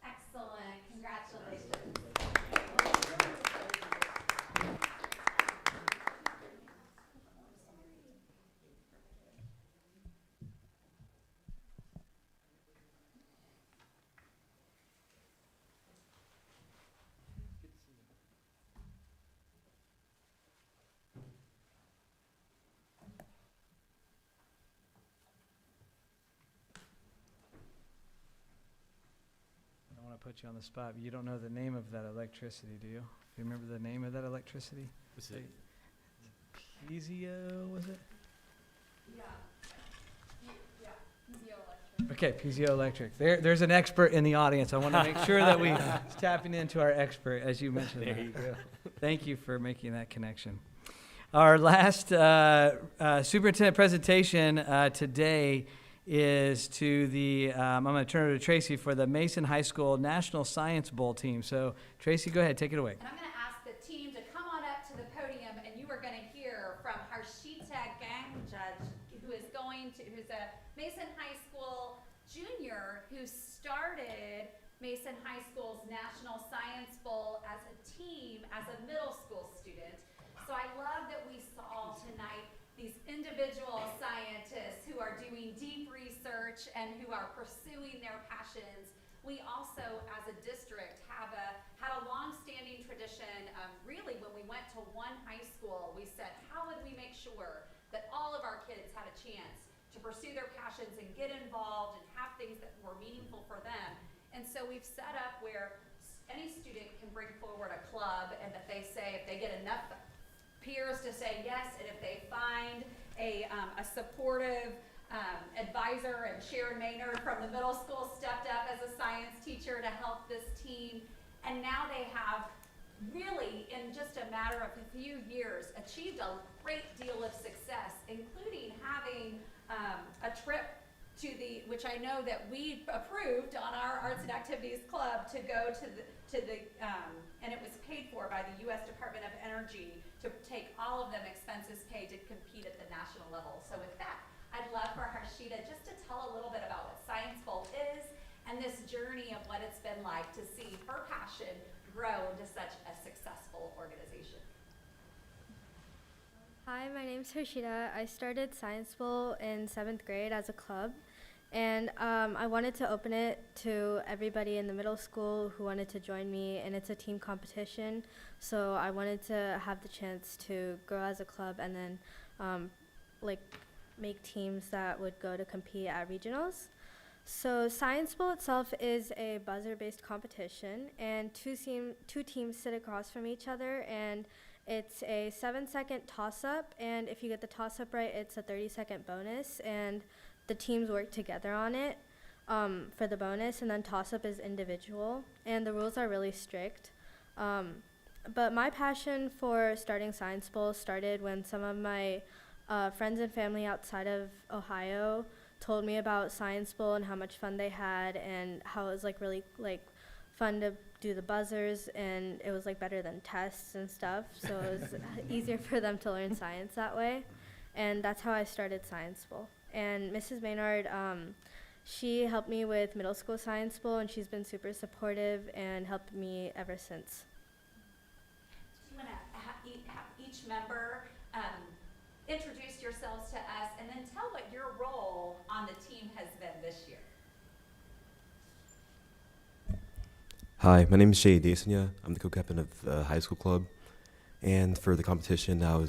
Excellent. Congratulations. I don't want to put you on the spot, but you don't know the name of that electricity, do you? Do you remember the name of that electricity? Was it? Piezo, was it? Yeah. Okay, piezoelectric. There's an expert in the audience. I want to make sure that we tapping into our expert, as you mentioned. There you go. Thank you for making that connection. Our last superintendent presentation today is to the, I'm going to turn it to Tracy for the Mason High School National Science Bowl team. So Tracy, go ahead, take it away. And I'm going to ask the team to come on up to the podium, and you are going to hear from Harshita Gangjudge, who's a Mason High School junior who started Mason High School's National Science Bowl as a team as a middle school student. So I love that we saw tonight these individual scientists who are doing deep research and who are pursuing their passions. We also, as a district, had a long-standing tradition. Really, when we went to one high school, we said, how would we make sure that all of our kids had a chance to pursue their passions and get involved and have things that were meaningful for them? And so we've set up where any student can bring forward a club, and that they say if they get enough peers to say yes, and if they find a supportive advisor, and Sharon Maynard from the middle school stepped up as a science teacher to help this team. And now they have really, in just a matter of a few years, achieved a great deal of success, including having a trip to which I know that we approved on our Arts and Activities Club, to go to the and it was paid for by the U.S. Department of Energy, to take all of them expenses paid to compete at the national level. So with that, I'd love for Harshita just to tell a little bit about what Science Bowl is, and this journey of what it's been like to see her passion grow into such a successful organization. Hi, my name's Harshita. I started Science Bowl in 7th grade as a club, and I wanted to open it to everybody in the middle school who wanted to join me, and it's a team competition, so I wanted to have the chance to grow as a club and then make teams that would go to compete at regionals. So Science Bowl itself is a buzzer-based competition, and two teams sit across from each other, and it's a 7-second toss-up, and if you get the toss-up right, it's a 30-second bonus, and the teams work together on it for the bonus, and then toss-up is individual, and the rules are really strict. But my passion for starting Science Bowl started when some of my friends and family outside of Ohio told me about Science Bowl and how much fun they had and how it was like really like fun to do the buzzers, and it was like better than tests and stuff, so it was easier for them to learn science that way. And that's how I started Science Bowl. And Mrs. Maynard, she helped me with middle school Science Bowl, and she's been super supportive and helped me ever since. Do you want to have each member introduce yourselves to us and then tell what your role on the team has been this year? Hi, my name is Jay Desanya. I'm the co-captain of the high school club. And for the competition, I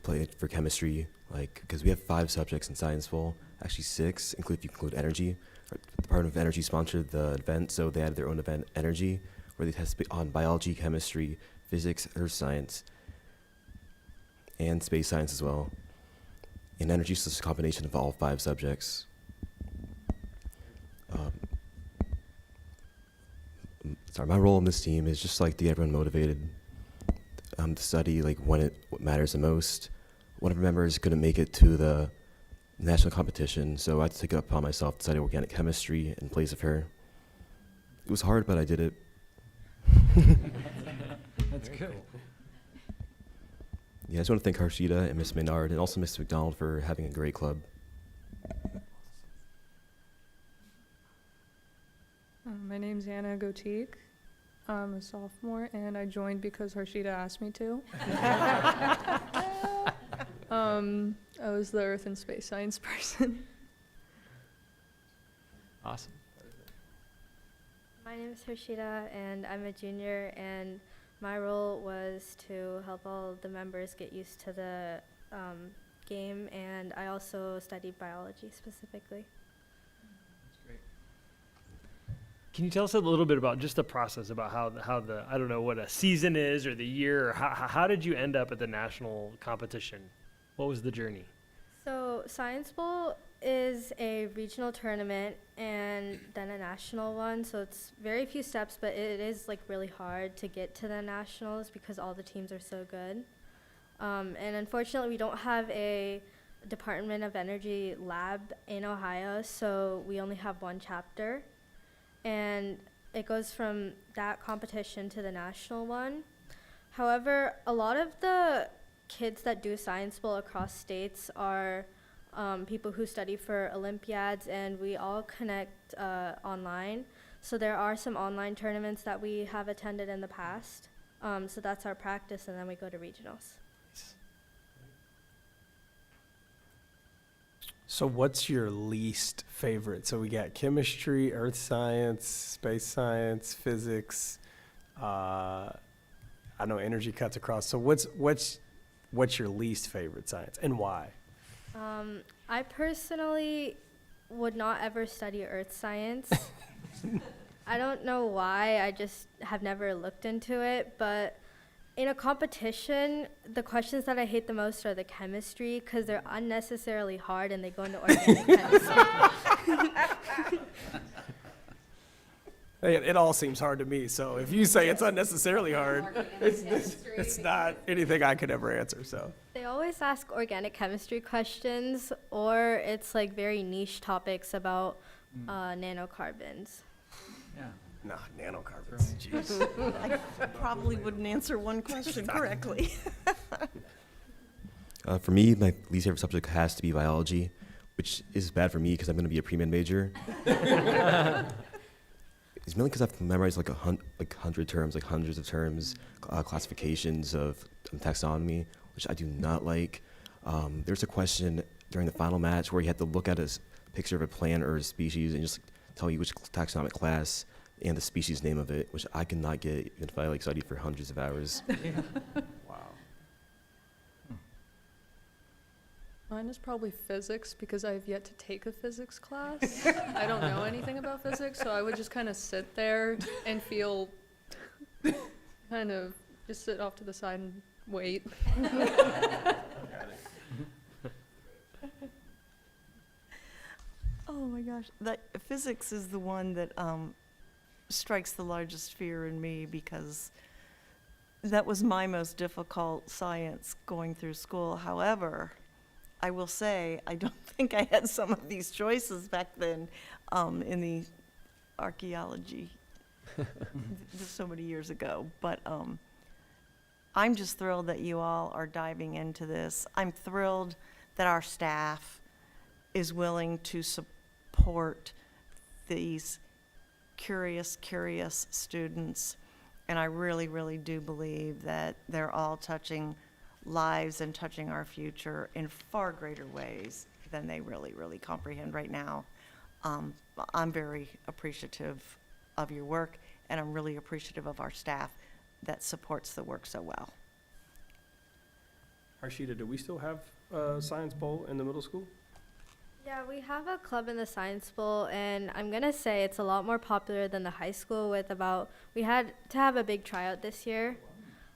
played for chemistry, because we have 5 subjects in Science Bowl, actually 6, if you include energy. The Department of Energy sponsored the event, so they had their own event, Energy, where they test on biology, chemistry, physics, earth science, and space science as well. And energy is just a combination of all 5 subjects. My role in this team is just to get everyone motivated to study what matters the most. One of our members couldn't make it to the national competition, so I had to take it upon myself to study organic chemistry in place of her. It was hard, but I did it. That's good. Yeah, I just want to thank Harshita and Miss Maynard and also Mr. McDonald for having a great club. My name's Anna Gotique. I'm a sophomore, and I joined because Harshita asked me to. I was the Earth and Space Science person. Awesome. My name is Harshita, and I'm a junior, and my role was to help all the members get used to the game, and I also studied biology specifically. Can you tell us a little bit about just the process, about how the I don't know what a season is or the year, or how did you end up at the national competition? What was the journey? So Science Bowl is a regional tournament and then a national one, so it's very few steps, but it is really hard to get to the nationals because all the teams are so good. And unfortunately, we don't have a Department of Energy lab in Ohio, so we only have one chapter. And it goes from that competition to the national one. However, a lot of the kids that do Science Bowl across states are people who study for Olympiads, and we all connect online. So there are some online tournaments that we have attended in the past. So that's our practice, and then we go to regionals. So what's your least favorite? So we got chemistry, earth science, space science, physics. I know energy cuts across. So what's your least favorite science and why? I personally would not ever study earth science. I don't know why. I just have never looked into it, but in a competition, the questions that I hate the most are the chemistry because they're unnecessarily hard and they go into organic chemistry. It all seems hard to me. So if you say it's unnecessarily hard, it's not anything I could ever answer. So They always ask organic chemistry questions, or it's very niche topics about nanocarbons. Yeah. Nah, nanocarbons. Jeez. I probably wouldn't answer one question correctly. For me, my least favorite subject has to be biology, which is bad for me because I'm going to be a pre-med major. It's mainly because I've memorized 100 terms, hundreds of terms, classifications of taxonomy, which I do not like. There's a question during the final match where you had to look at a picture of a plant or a species and just tell you which taxonomic class and the species name of it, which I cannot get even if I study for hundreds of hours. Wow. Mine is probably physics because I have yet to take a physics class. I don't know anything about physics, so I would just kind of sit there and feel just sit off to the side and wait. Oh my gosh, that physics is the one that strikes the largest fear in me because that was my most difficult science going through school. However, I will say, I don't think I had some of these choices back then in the archaeology, just so many years ago. But I'm just thrilled that you all are diving into this. I'm thrilled that our staff is willing to support these curious students. And I really, really do believe that they're all touching lives and touching our future in far greater ways than they really, really comprehend right now. I'm very appreciative of your work, and I'm really appreciative of our staff that supports the work so well. Harshita, do we still have a science bowl in the middle school? Yeah, we have a club in the Science Bowl, and I'm going to say it's a lot more popular than the high school with we had to have a big tryout this year,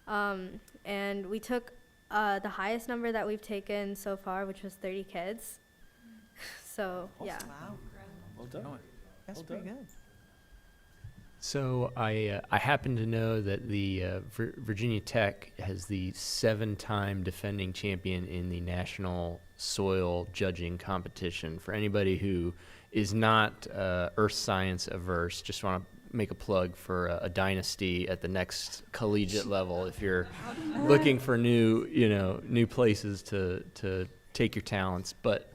and we took the highest number that we've taken so far, which was 30 kids. So, yeah. Wow. Well done. That's Well pretty done. good. So I happen to know that the Virginia Tech has the 7-time defending champion in the national soil judging competition. For anybody who is not earth science averse, just want to make a plug for a dynasty at the next collegiate level. If you're looking for new places to take your talents, but.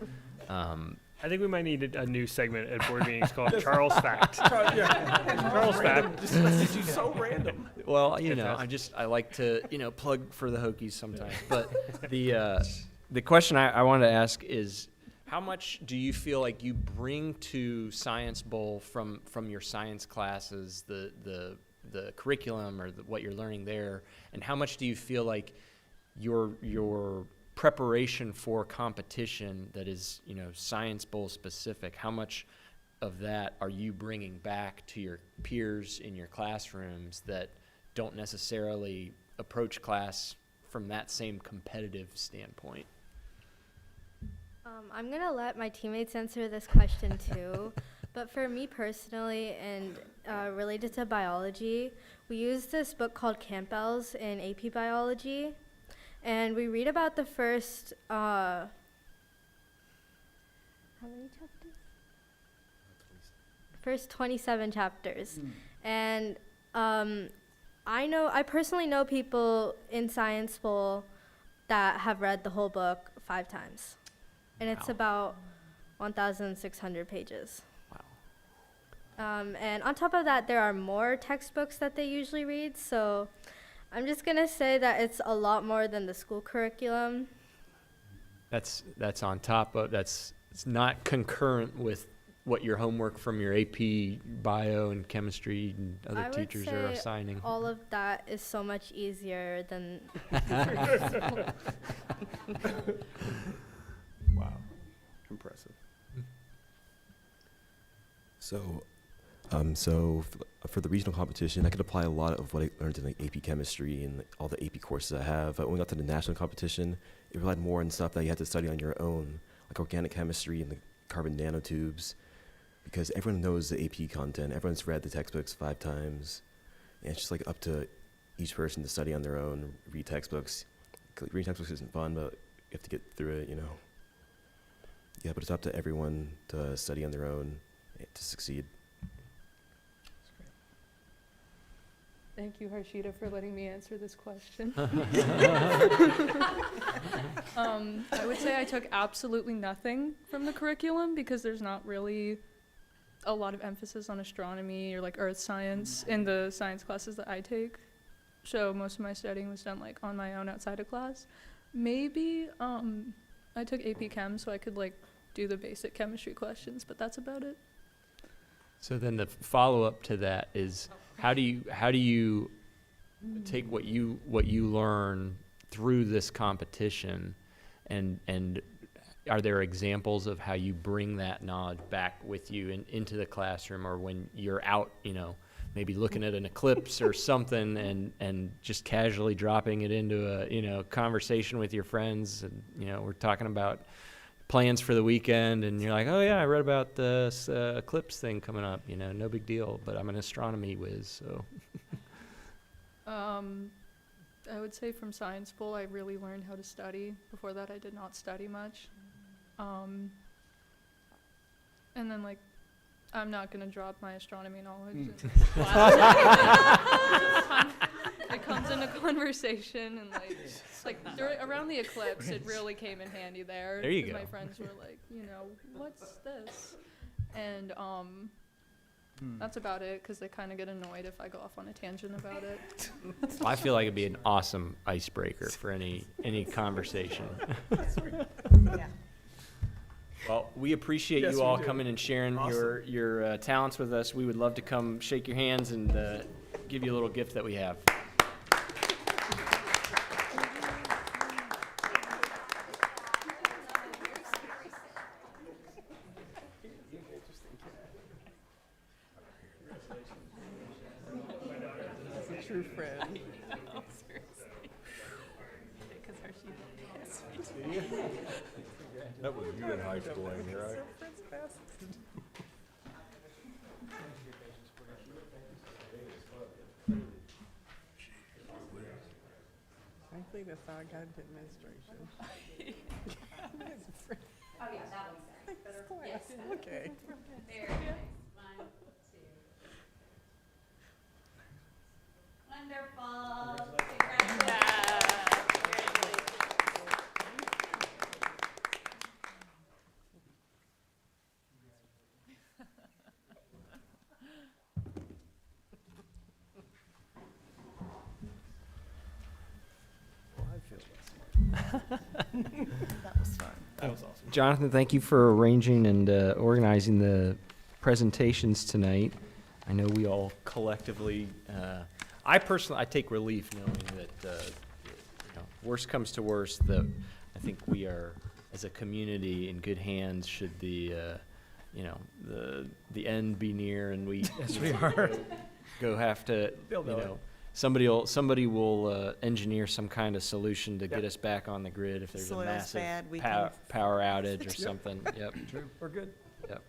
I think we might need a new segment at board meetings called Charles Fact. Charles Fact. This is so random. Well, I like to, plug for the Hokies sometimes. But the question I wanted to ask is, how much do you feel like you bring to Science Bowl from your science classes, the curriculum or what you're learning there, and how much do you feel like your preparation for competition that is, Science Bowl specific, how much of that are you bringing back to your peers in your classrooms that don't necessarily approach class from that same competitive standpoint? I'm going to let my teammates answer this question too. But for me personally and related to biology, we use this book called Campbell's in AP Biology. And we read about the first, how many chapters? First 27 chapters. And I personally know people in Science Bowl that have read the whole book 5 times. And it's about 1,600 pages. Wow. And on top of that, there are more textbooks that they usually read, so I'm just going to say that it's a lot more than the school curriculum. That's on top of, it's not concurrent with what your homework from your AP bio and chemistry and other teachers are assigning. All of that is so much easier than Wow. Impressive. So for the regional competition, I could apply a lot of what I learned in AP chemistry and all the AP courses I have. But when we got to the national competition, it relied more on stuff that you had to study on your own, like organic chemistry and the carbon nanotubes, because everyone knows the AP content. Everyone's read the textbooks 5 times. And it's just like up to each person to study on their own, read textbooks. Reading textbooks isn't fun, but you have to get through it, Yeah, but it's up to everyone to study on their own to succeed. Thank you, Harshita, for letting me answer this question. I would say I took absolutely nothing from the curriculum because there's not really a lot of emphasis on astronomy or like earth science in the science classes that I take. So most of my studying was done like on my own outside of class. Maybe I took AP Chem so I could like do the basic chemistry questions, but that's about it. So then the follow-up to that is, how do you take what you learn through this competition, and are there examples of how you bring that knowledge back with you into the classroom, or when you're out, maybe looking at an eclipse or something, and just casually dropping it into a conversation with your friends, and we're talking about plans for the weekend, and you're like, oh yeah, I read about this eclipse thing coming up, no big deal, but I'm an astronomy whiz, so. I would say from Science Bowl, I really learned how to study. Before that, I did not study much. And then, like, I'm not going to drop my astronomy knowledge. in this Mm. class. It comes into conversation, and, like around the eclipse, it really came in handy there. There you 'cause go. My friends were like, you know, what's this? And that's about it, because they kind of get annoyed if I go off on a tangent about it. Well, I feel like it'd be an awesome icebreaker for any conversation. Yeah. Well, we appreciate Yes, you we all do. coming and sharing Awesome. your talents with us. We would love to come shake your hands and give you a little gift that we have. That's a true friend. That was you in high school, Amy, right? Frankly, that's how I got into administration. Oh, yeah, that one's there. Yes. Okay. Very nice. 1, 2. Wonderful. That was fun. That was awesome. Jonathan, thank you for arranging and organizing the presentations tonight. I know we all collectively, I take relief knowing that, worst comes to worst, that I think we are, as a community, in good hands should the end be near and we Yes, we are. go have to, They'll know it. somebody will engineer some kind of solution to get us back on the grid if there's a Soil's massive bad, we pow- can- power outage or Yep. something. Yep. True. We're good. Yep.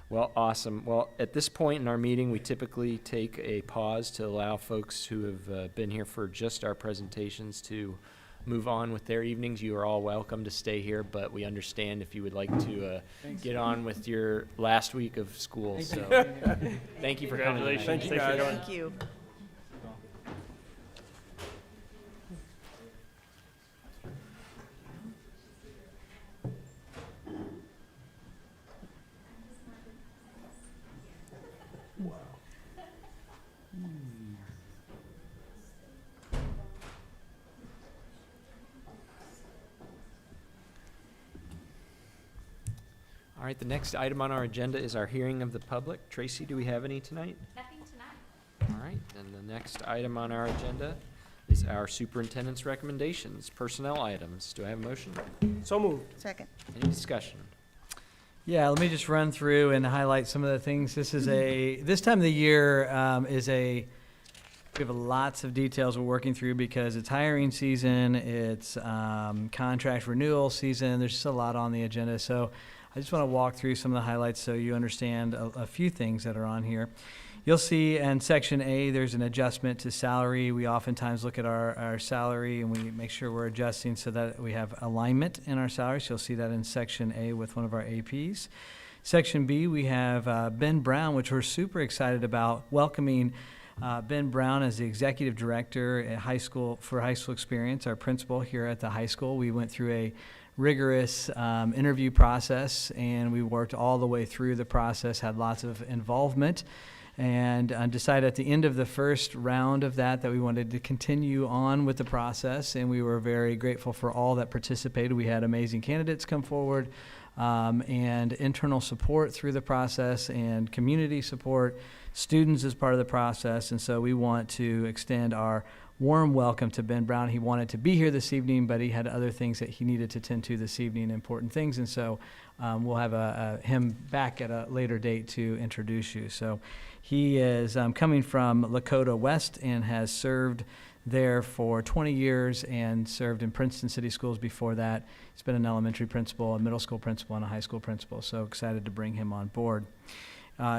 Well, awesome. Well, at this point in our meeting, we typically take a pause to allow folks who have been here for just our presentations to move on with their evenings. You are all welcome to stay here, but we understand if you would like to get on with your last week of school. So, thank you for coming tonight. Congratulations. Thank you, Thanks for guys. coming. Thank you. All right, the next item on our agenda is our hearing of the public. Tracy, do we have any tonight? Nothing tonight. All right, then the next item on our agenda is our superintendent's recommendations, personnel items. Do I have a motion? So moved. Second. Any discussion? Yeah, let me just run through and highlight some of the things. This time of the year we have lots of details we're working through because it's hiring season, it's contract renewal season. There's just a lot on the agenda. So I just want to walk through some of the highlights so you understand a few things that are on here. You'll see in Section A, there's an adjustment to salary. We oftentimes look at our salary and we make sure we're adjusting so that we have alignment in our salaries. You'll see that in Section A with one of our APs. Section B, we have Ben Brown, which we're super excited about, welcoming Ben Brown as the executive director at high school experience, our principal here at the high school. We went through a rigorous interview process and we worked all the way through the process, had lots of involvement, and decided at the end of the first round of that we wanted to continue on with the process, and we were very grateful for all that participated. We had amazing candidates come forward, and internal support through the process and community support, students as part of the process, and so we want to extend our warm welcome to Ben Brown. He wanted to be here this evening, but he had other things that he needed to tend to this evening, important things, and so we'll have him back at a later date to introduce you. So he is coming from Lakota West and has served there for 20 years and served in Princeton City Schools before that. He's been an elementary principal, a middle school principal, and a high school principal, so excited to bring him on board.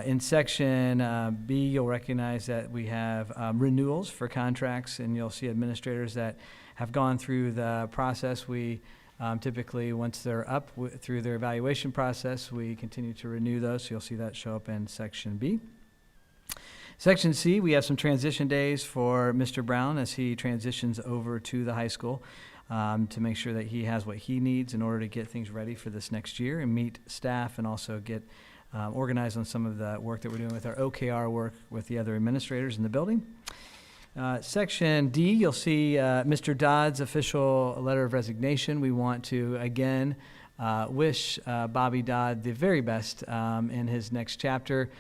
In Section B, you'll recognize that we have renewals for contracts, and you'll see administrators that have gone through the process. We Typically, once they're up through their evaluation process, we continue to renew those. So you'll see that show up in Section B. Section C, we have some transition days for Mr. Brown as he transitions over to the high school to make sure that he has what he needs in order to get things ready for this next year and meet staff and also get organized on some of the work that we're doing with our OKR work with the other administrators in the building. Section D, you'll see Mr. Dodd's official letter of resignation. We want to, again, wish Bobby Dodd the very best in his next chapter.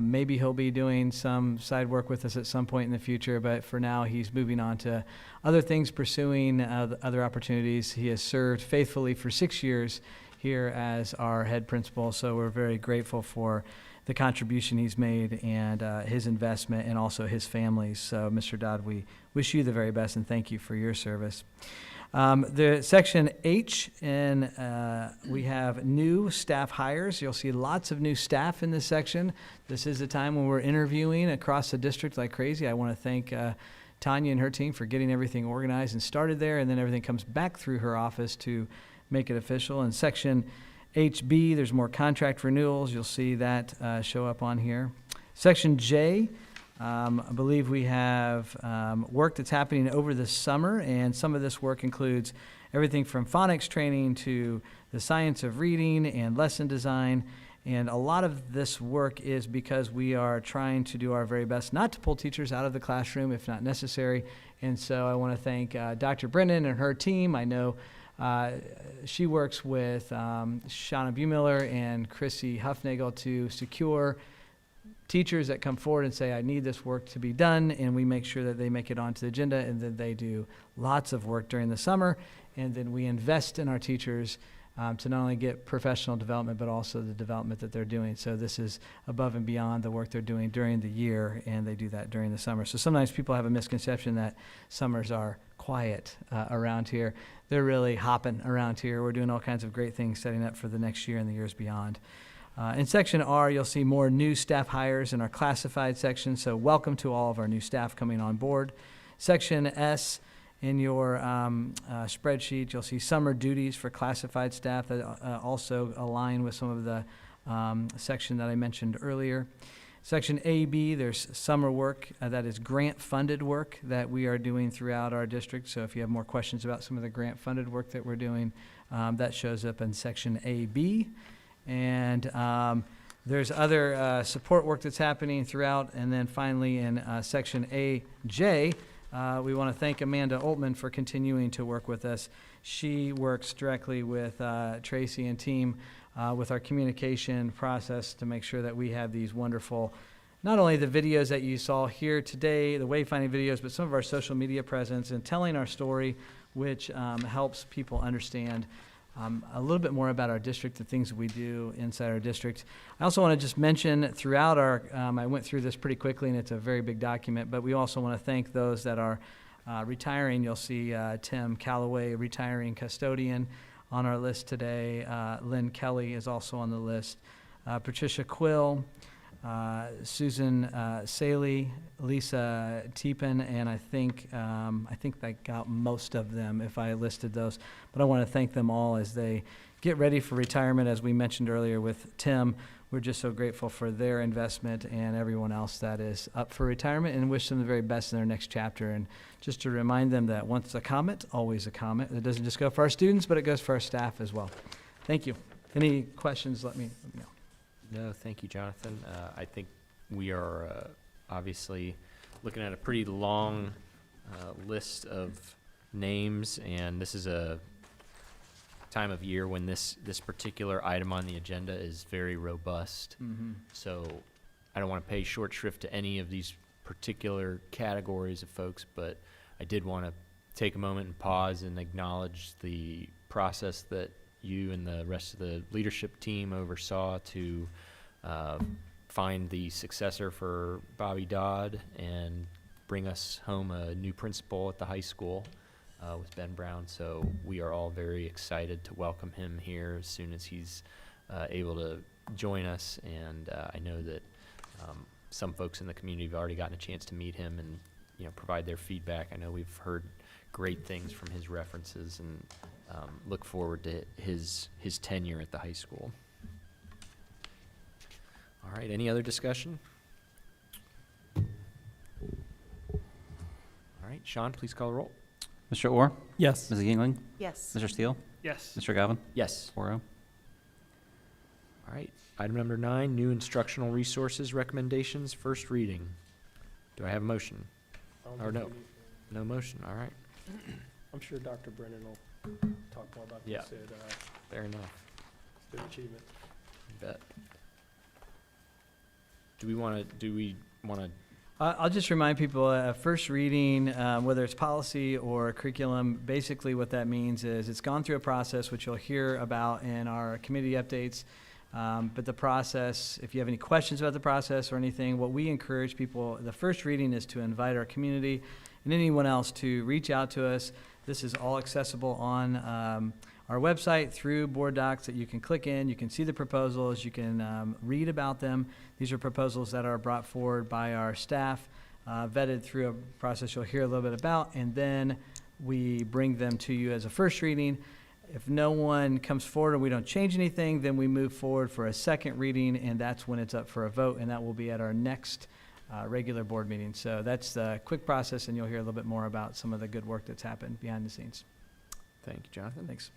Maybe he'll be doing some side work with us at some point in the future, but for now he's moving on to other things, pursuing other opportunities. He has served faithfully for 6 years here as our head principal, so we're very grateful for the contribution he's made and his investment and also his family. So, Mr. Dodd, we wish you the very best and thank you for your service. The Section H, and we have new staff hires. You'll see lots of new staff in this section. This is a time when we're interviewing across the district like crazy. I want to thank Tanya and her team for getting everything organized and started there, and then everything comes back through her office to make it official. In Section HB, there's more contract renewals. You'll see that show up on here. Section J, I believe we have work that's happening over the summer, and some of this work includes everything from phonics training to the science of reading and lesson design. And a lot of this work is because we are trying to do our very best not to pull teachers out of the classroom if not necessary. And so I want to thank Dr. Brennan and her team. I know she works with Shauna Bumiller and Chrissy Huffnagel to secure teachers that come forward and say, I need this work to be done, and we make sure that they make it onto the agenda, and then they do lots of work during the summer, and then we invest in our teachers to not only get professional development, but also the development that they're doing. So this is above and beyond the work they're doing during the year, and they do that during the summer. So sometimes people have a misconception that summers are quiet around here. They're really hopping around here. We're doing all kinds of great things setting up for the next year and the years beyond. In Section R, you'll see more new staff hires in our classified section, so welcome to all of our new staff coming on board. Section S, in your spreadsheet, you'll see summer duties for classified staff that also align with some of the section that I mentioned earlier. Section AB, there's summer work that is grant-funded work that we are doing throughout our district, so if you have more questions about some of the grant-funded work that we're doing, that shows up in Section AB. And there's other support work that's happening throughout. And then finally in Section AJ, we want to thank Amanda Altman for continuing to work with us. She works directly with Tracy and team with our communication process to make sure that we have these wonderful, not only the videos that you saw here today, the wayfinding videos, but some of our social media presence and telling our story, which helps people understand a little bit more about our district, the things that we do inside our district. I also want to just mention throughout our, I went through this pretty quickly and it's a very big document, but we also want to thank those that are retiring. You'll see Tim Calloway, retiring custodian, on our list today. Lynn Kelly is also on the list. Patricia Quill, Susan Saley, Lisa Teepin, and I think I got most of them if I listed those. But I want to thank them all as they get ready for retirement. As we mentioned earlier with Tim, we're just so grateful for their investment and everyone else that is up for retirement, and wish them the very best in their next chapter. And just to remind them that once a comet, always a comet. It doesn't just go for our students, but it goes for our staff as well. Thank you. Any questions, let me know. No, thank you, Jonathan. I think we are obviously looking at a pretty long list of names, and this is a time of year when this particular item on the agenda is very robust. Mhm. So I don't want to pay short shrift to any of these particular categories of folks, but I did want to take a moment and pause and acknowledge the process that you and the rest of the leadership team oversaw to find the successor for Bobby Dodd and bring us home a new principal at the high school with Ben Brown. So we are all very excited to welcome him here as soon as he's able to join us. And I know that some folks in the community have already gotten a chance to meet him and provide their feedback. I know we've heard great things from his references, and look forward to his tenure at the high school. All right, any other discussion? All right, Sean, please call the roll. Mr. Orr? Yes. Mrs. Yingling? Yes. Mr. Steele? Yes. Mr. Galvin? Yes. 4-0. All right, item number 9, new instructional resources recommendations, first reading. Do I have a motion? Or no? No motion, all right. I'm sure Dr. Brennan will talk more about Yeah. this at Fair enough. Student Achievement. You bet. Do we want to, I'll just remind people, first reading, whether it's policy or curriculum, basically what that means is it's gone through a process, which you'll hear about in our committee updates. But the process, if you have any questions about the process or anything, what we encourage people, the first reading is to invite our community and anyone else to reach out to us. This is all accessible on our website through board docs that you can click in. You can see the proposals. You can read about them. These are proposals that are brought forward by our staff, vetted through a process you'll hear a little bit about, and then we bring them to you as a first reading. If no one comes forward and we don't change anything, then we move forward for a second reading, and that's when it's up for a vote, and that will be at our next regular board meeting. So that's the quick process, and you'll hear a little bit more about some of the good work that's happened behind the scenes. thank you, Jonathan. Thanks.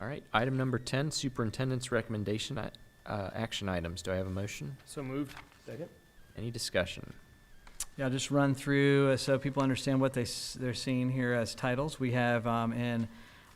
All right, item number 10, superintendent's recommendation, action items. Do I have a motion? So moved. Second. Any discussion? Yeah, I'll just run through so people understand what they're seeing here as titles. We have in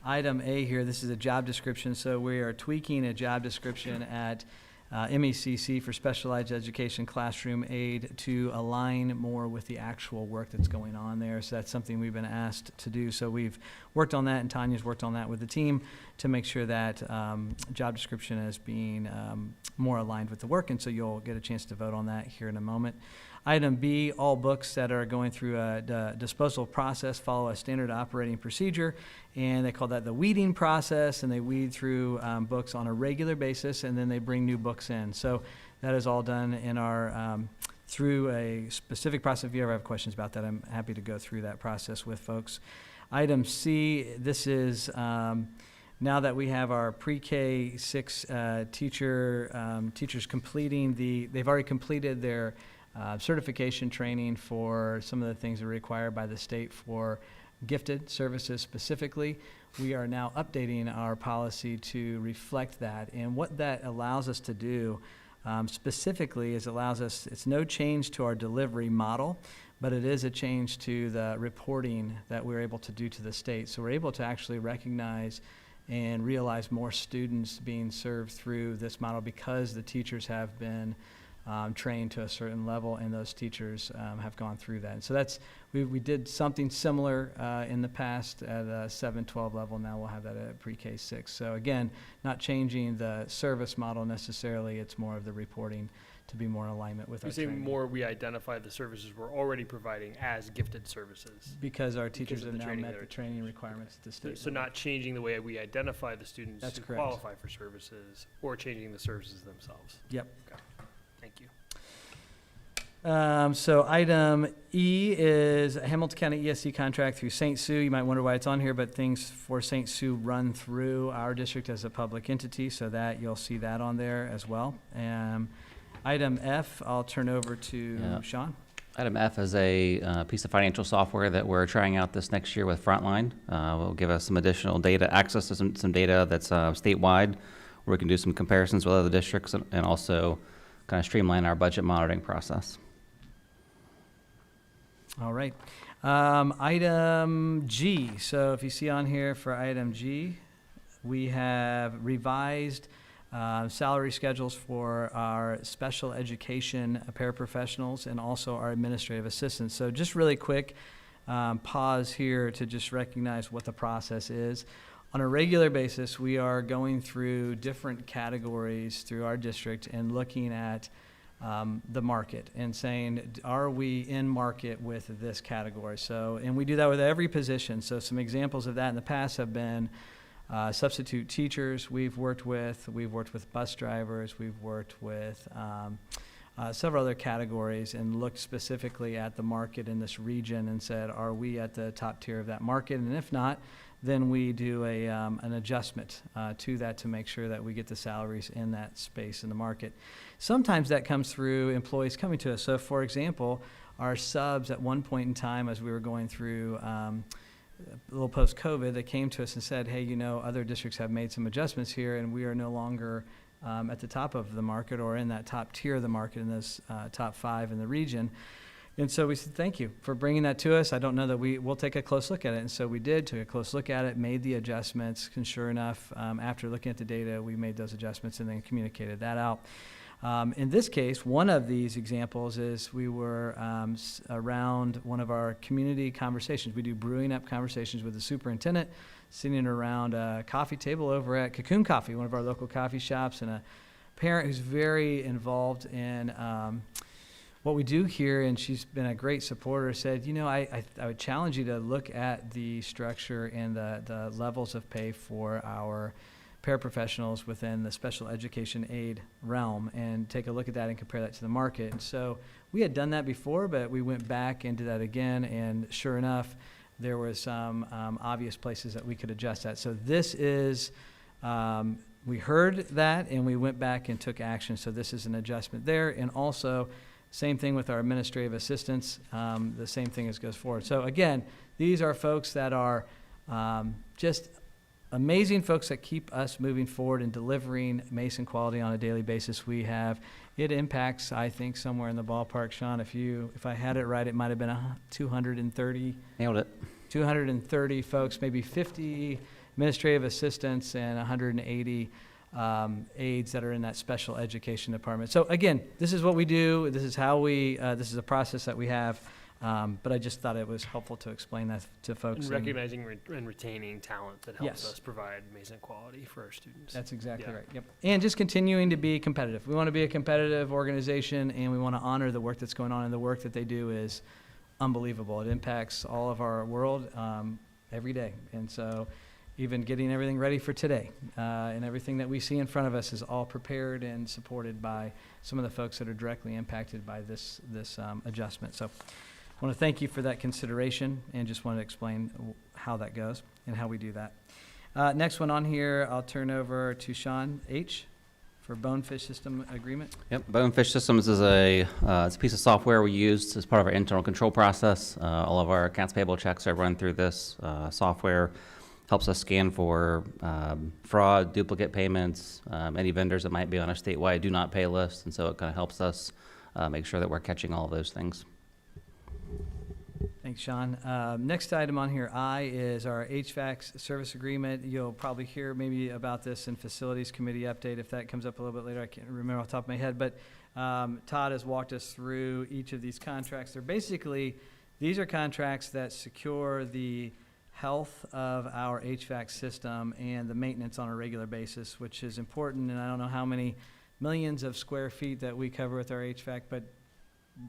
item A here, this is a job description, so we are tweaking a job description at MECC for specialized education classroom aid to align more with the actual work that's going on there. So that's something we've been asked to do. So we've worked on that, and Tanya's worked on that with the team to make sure that job description is being more aligned with the work, and so you'll get a chance to vote on that here in a moment. Item B, all books that are going through a disposal process follow a standard operating procedure, and they call that the weeding process, and they weed through books on a regular basis, and then they bring new books in. So that is all done in our through a specific process. If you ever have questions about that, I'm happy to go through that process with folks. Item C, this is now that we have our pre-K 6 teachers completing they've already completed their certification training for some of the things that are required by the state for gifted services specifically. We are now updating our policy to reflect that. And what that allows us to do specifically is it's no change to our delivery model, but it is a change to the reporting that we're able to do to the state. So we're able to actually recognize and realize more students being served through this model because the teachers have been trained to a certain level, and those teachers have gone through that. And so we did something similar in the past at a 7-12 level. Now we'll have that at pre-K 6. So again, not changing the service model necessarily. It's more of the reporting to be more in alignment with our You say training. more we identify the services we're already providing as gifted services. Because our teachers of have the now training met they're- the training requirements at the state. So not changing the way we identify the students That's who correct. qualify for services, or changing the services themselves. Yep. Okay. Thank you. So item E is a Hamilton County ESC contract through St. Sue. You might wonder why it's on here, but things for St. Sue run through our district as a public entity, so that you'll see that on there as well. Item F, I'll turn over to Sean. Item F is a piece of financial software that we're trying out this next year with Frontline. Will give us some additional data, access to some data that's statewide, where we can do some comparisons with other districts and also kind of streamline our budget monitoring process. All right. Item G. So if you see on here for item G, we have revised salary schedules for our special education paraprofessionals and also our administrative assistants. So just really quick pause here to just recognize what the process is. On a regular basis, we are going through different categories through our district and looking at the market and saying, are we in market with this category? So, and we do that with every position. So some examples of that in the past have been substitute teachers we've worked with bus drivers, we've worked with several other categories and looked specifically at the market in this region and said, are we at the top tier of that market? And if not, then we do an adjustment to that to make sure that we get the salaries in that space in the market. Sometimes that comes through employees coming to us. So for example, our subs at one point in time, as we were going through a little post-COVID, they came to us and said, hey, you know, other districts have made some adjustments here, and we are no longer at the top of the market or in that top tier of the market in those top 5 in the region. And so we said, thank you for bringing that to us. I don't know that we'll take a close look at it. And so we did, took a close look at it, made the adjustments, and sure enough, after looking at the data, we made those adjustments and then communicated that out. In this case, one of these examples is we were around one of our community conversations. We do brewing up conversations with the superintendent, sitting around a coffee table over at Cocoon Coffee, one of our local coffee shops, and a parent who's very involved in what we do here, and she's been a great supporter, said, you know, I would challenge you to look at the structure and the levels of pay for our paraprofessionals within the special education aid realm and take a look at that and compare that to the market. And so we had done that before, but we went back and did that again, and sure enough, there was some obvious places that we could adjust that. So this is, we heard that and we went back and took action. So this is an adjustment there. And also, same thing with our administrative assistants, the same thing as goes forward. So again, these are folks that are just amazing folks that keep us moving forward and delivering Mason quality on a daily basis. It impacts, I think, somewhere in the ballpark, Sean, if I had it right, it might have been 230. Nailed it. 230 folks, maybe 50 administrative assistants and 180 aides that are in that special education department. So again, this is what we do. This is how this is a process that we have. But I just thought it was helpful to explain that to folks. And recognizing and retaining talent that helps Yes. us provide Mason quality for our students. That's exactly Yeah. right. Yep. And just continuing to be competitive. We want to be a competitive organization, and we want to honor the work that's going on, and the work that they do is unbelievable. It impacts all of our world every day. And so even getting everything ready for today and everything that we see in front of us is all prepared and supported by some of the folks that are directly impacted by this adjustment. So I want to thank you for that consideration and just want to explain how that goes and how we do that. Next one on here, I'll turn over to Sean H. for Bonefish System Agreement. Yep, Bonefish Systems is it's a piece of software we use as part of our internal control process. All of our accounts payable checks are run through this software. Helps us scan for fraud, duplicate payments, any vendors that might be on a statewide do not pay list, and so it kind of helps us make sure that we're catching all of those things. Thanks, Sean. Next item on here, I, is our HVAC service agreement. You'll probably hear maybe about this in Facilities Committee update if that comes up a little bit later. I can't remember off the top of my head, but Todd has walked us through each of these contracts. These are contracts that secure the health of our HVAC system and the maintenance on a regular basis, which is important. And I don't know how many millions of square feet that we cover with our HVAC, but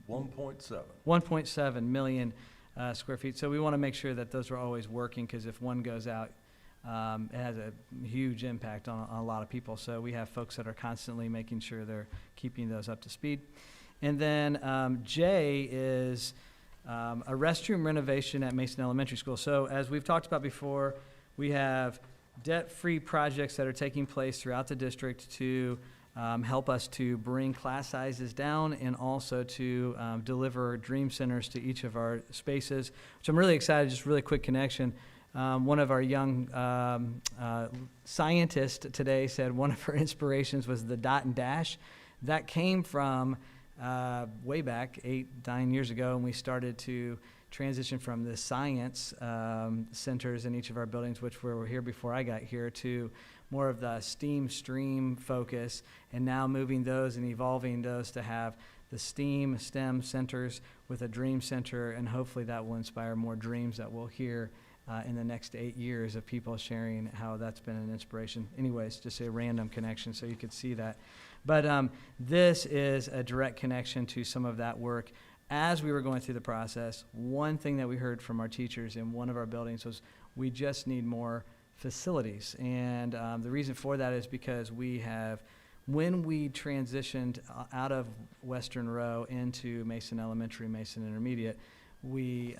1.7. 1.7 million square feet. So we want to make sure that those are always working, because if one goes out, it has a huge impact on a lot of people. So we have folks that are constantly making sure they're keeping those up to speed. And then J is a restroom renovation at Mason Elementary School. So as we've talked about before, we have debt-free projects that are taking place throughout the district to help us to bring class sizes down and also to deliver dream centers to each of our spaces, which I'm really excited. Just really quick connection. One of our young scientists today said one of her inspirations was the dot and dash. That came from way back 8-9 years ago, and we started to transition from the science centers in each of our buildings, which were here before I got here, to more of the STEAM stream focus, and now moving those and evolving those to have the STEM centers with a dream center, and hopefully that will inspire more dreams that we'll hear in the next 8 years of people sharing how that's been an inspiration. Anyways, just a random connection so you could see that. But this is a direct connection to some of that work. As we were going through the process, one thing that we heard from our teachers in one of our buildings was we just need more facilities. And the reason for that is because when we transitioned out of Western Row into Mason Elementary, Mason Intermediate, we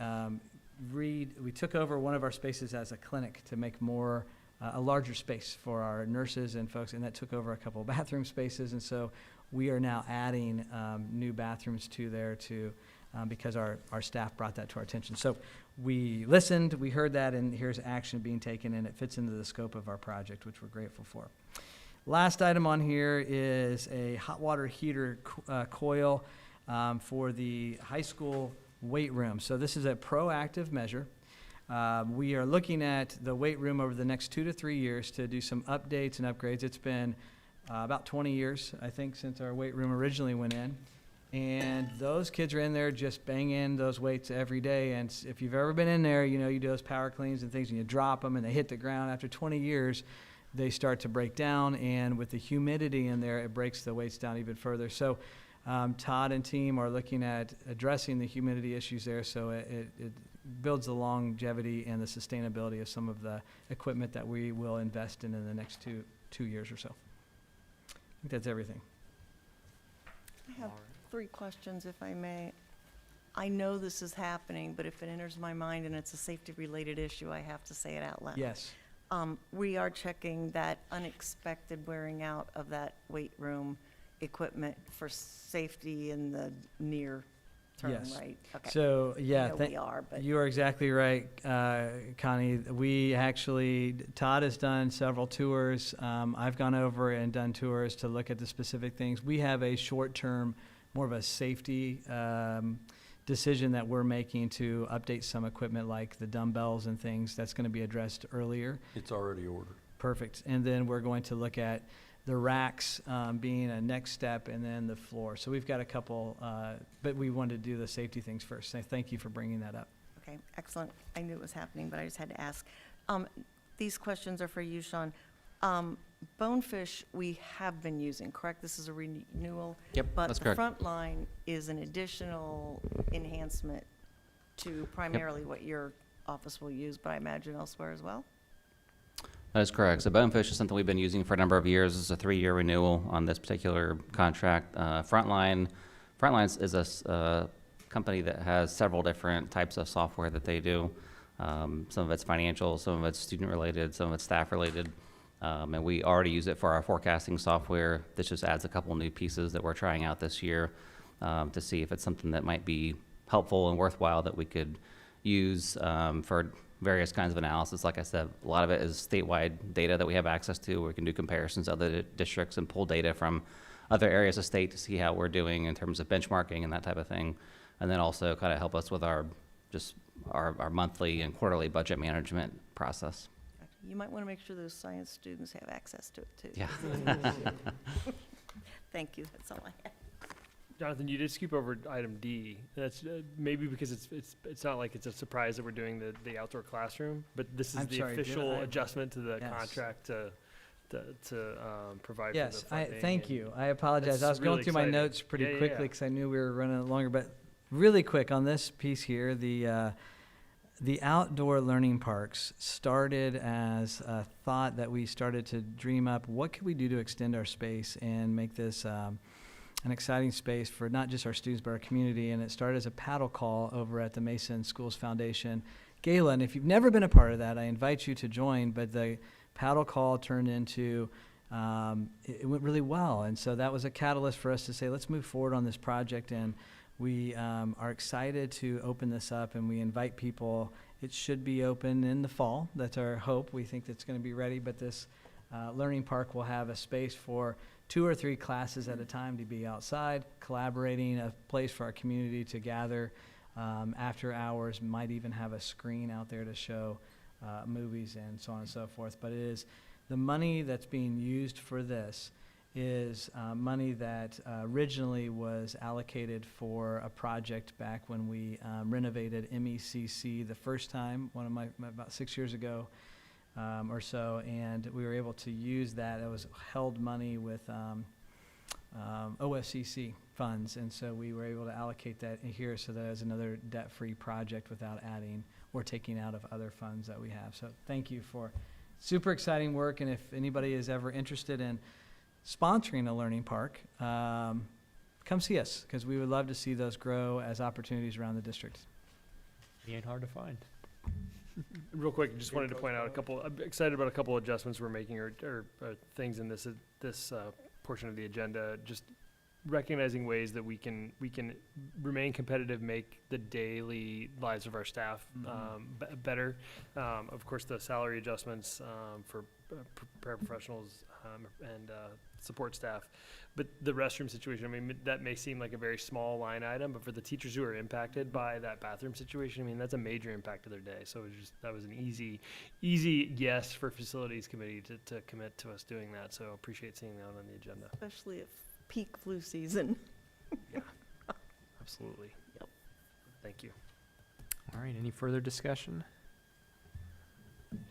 we took over one of our spaces as a clinic to make more, a larger space for our nurses and folks, and that took over a couple of bathroom spaces. And so we are now adding new bathrooms to there because our staff brought that to our attention. So we listened, we heard that, and here's action being taken, and it fits into the scope of our project, which we're grateful for. Last item on here is a hot water heater coil for the high school weight room. So this is a proactive measure. We are looking at the weight room over the next 2 to 3 years to do some updates and upgrades. It's been about 20 years, I think, since our weight room originally went in. And those kids are in there just banging those weights every day. And if you've ever been in there, you know, you do those power cleans and things, and you drop them and they hit the ground. After 20 years, they start to break down. And with the humidity in there, it breaks the weights down even further. So Todd and team are looking at addressing the humidity issues there, so it builds the longevity and the sustainability of some of the equipment that we will invest in the next two years or so. I think that's everything. I have 3 questions, if I may. I know this is happening, but if it enters my mind and it's a safety-related issue, I have to say it out loud. Yes. We are checking that unexpected wearing out of that weight room equipment for safety in the near term, Yes. right? Okay. So, yeah, I know we are, but you are exactly right, Connie. We actually, Todd has done several tours. I've gone over and done tours to look at the specific things. We have a short-term, more of a safety decision that we're making to update some equipment like the dumbbells and things. That's going to be addressed earlier. It's already ordered. Perfect. And then we're going to look at the racks being a next step, and then the floor. So we've got a couple, but we wanted to do the safety things first. So thank you for bringing that up. okay, excellent. I knew it was happening, but I just had to ask. These questions are for you, Sean. Bonefish we have been using, correct? This is a renewal? Yep, But that's the correct. front line is an additional enhancement to primarily what your office will use, but I imagine elsewhere as well? That is correct. So Bonefish is something we've been using for a number of years. It's a 3-year renewal on this particular contract. Frontline is a company that has several different types of software that they do. Some of it's financial, some of it's student-related, some of it's staff-related. And we already use it for our forecasting software. This just adds a couple new pieces that we're trying out this year to see if it's something that might be helpful and worthwhile that we could use for various kinds of analysis. Like I said, a lot of it is statewide data that we have access to, where we can do comparisons to other districts and pull data from other areas of state to see how we're doing in terms of benchmarking and that type of thing. And then also kind of help us with our monthly and quarterly budget management process. You might want to make sure those science students have access to it, too. Yeah. Thank you, that's all I had. Jonathan, you did skip over item D. That's maybe because it's not like it's a surprise that we're doing the outdoor classroom, but this is the official adjustment to the contract to provide Yes, for the funding. thank you. I apologize. I was really going through my exciting. notes pretty Yeah, yeah, quickly yeah. because I knew we were running longer. But really quick on this piece here, the outdoor learning parks started as a thought that we started to dream up. What could we do to extend our space and make this an exciting space for not just our students but our community? And it started as a paddle call over at the Mason Schools Foundation Gala. And if you've never been a part of that, I invite you to join. But the paddle call turned into, it went really well. And so that was a catalyst for us to say, let's move forward on this project. And we are excited to open this up, and we invite people. It should be open in the fall. That's our hope. We think it's going to be ready. But this learning park will have a space for 2 or 3 classes at a time to be outside, collaborating, a place for our community to gather after hours, might even have a screen out there to show movies and so on and so forth. But it is the money that's being used for this is money that originally was allocated for a project back when we renovated MECC the first time, about 6 years ago. Or so, and we were able to use that. It was held money with OFCC funds, and so we were able to allocate that here so that as another debt-free project without adding or taking out of other funds that we have. So thank you for super exciting work, and if anybody is ever interested in sponsoring a learning park, come see us, because we would love to see those grow as opportunities around the district. He ain't hard to find. Real quick, just wanted to point out I'm excited about a couple adjustments we're making or things in this portion of the agenda. Just recognizing ways that we can remain competitive, make the daily lives of our staff better. Of course, the salary adjustments for paraprofessionals and support staff. But the restroom situation, I mean, that may seem like a very small line item, but for the teachers who are impacted by that bathroom situation, I mean, that's a major impact to their day. So that was an easy yes for facilities committee to commit to us doing that. So appreciate seeing that on the agenda. Especially if peak flu season. Yeah, absolutely. Yep. Thank you. All right, any further discussion?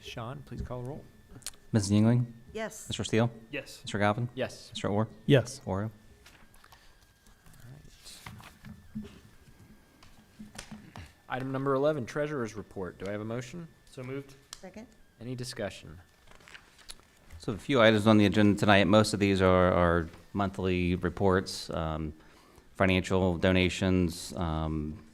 Sean, please call the roll. Mrs. Yingling? Yes. Mr. Steele? Yes. Mr. Galvin? Yes. Mr. Orr? Yes. 4-0. Item number 11, Treasurer's Report. Do I have a motion? So moved. Second? Any discussion? So a few items on the agenda tonight. Most of these are monthly reports, financial donations,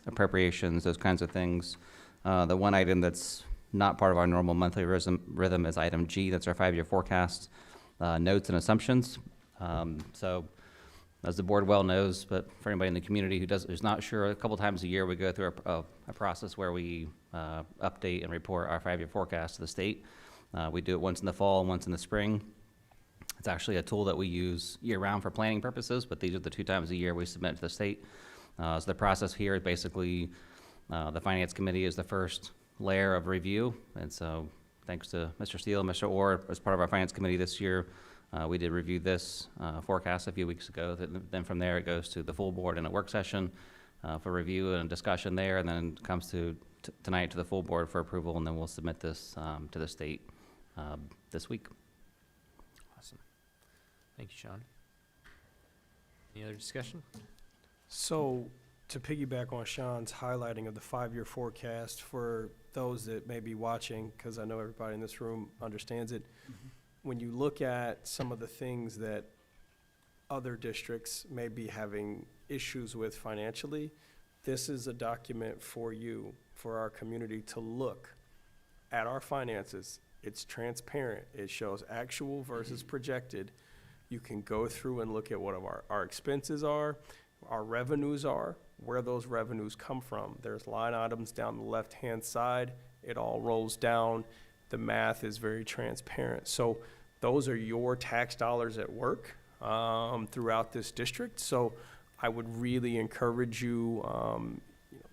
appropriations, those kinds of things. The one item that's not part of our normal monthly rhythm is item G. That's our 5-year forecast, notes and assumptions. So as the board well knows, but for anybody in the community who's not sure, a couple times a year we go through a process where we update and report our 5-year forecast to the state. We do it once in the fall and once in the spring. It's actually a tool that we use year-round for planning purposes, but these are the 2 times a year we submit it to the state. So the process here is basically the Finance Committee is the first layer of review, and so thanks to Mr. Steele and Mr. Orr, as part of our Finance Committee this year, we did review this forecast a few weeks ago. Then from there it goes to the full board in a work session for review and discussion there, and then it comes to tonight to the full board for approval, and then we'll submit this to the state this week. Awesome. Thank you, Sean. Any other discussion? So, to piggyback on Sean's highlighting of the 5-year forecast, for those that may be watching, because I know everybody in this room understands it, when you look at some of the things that other districts may be having issues with financially, this is a document for you, for our community to look at our finances. It's transparent. It shows actual versus projected. You can go through and look at what our expenses are, our revenues are, where those revenues come from. There's line items down the left-hand side. It all rolls down. The math is very transparent. So those are your tax dollars at work throughout this district. So I would really encourage you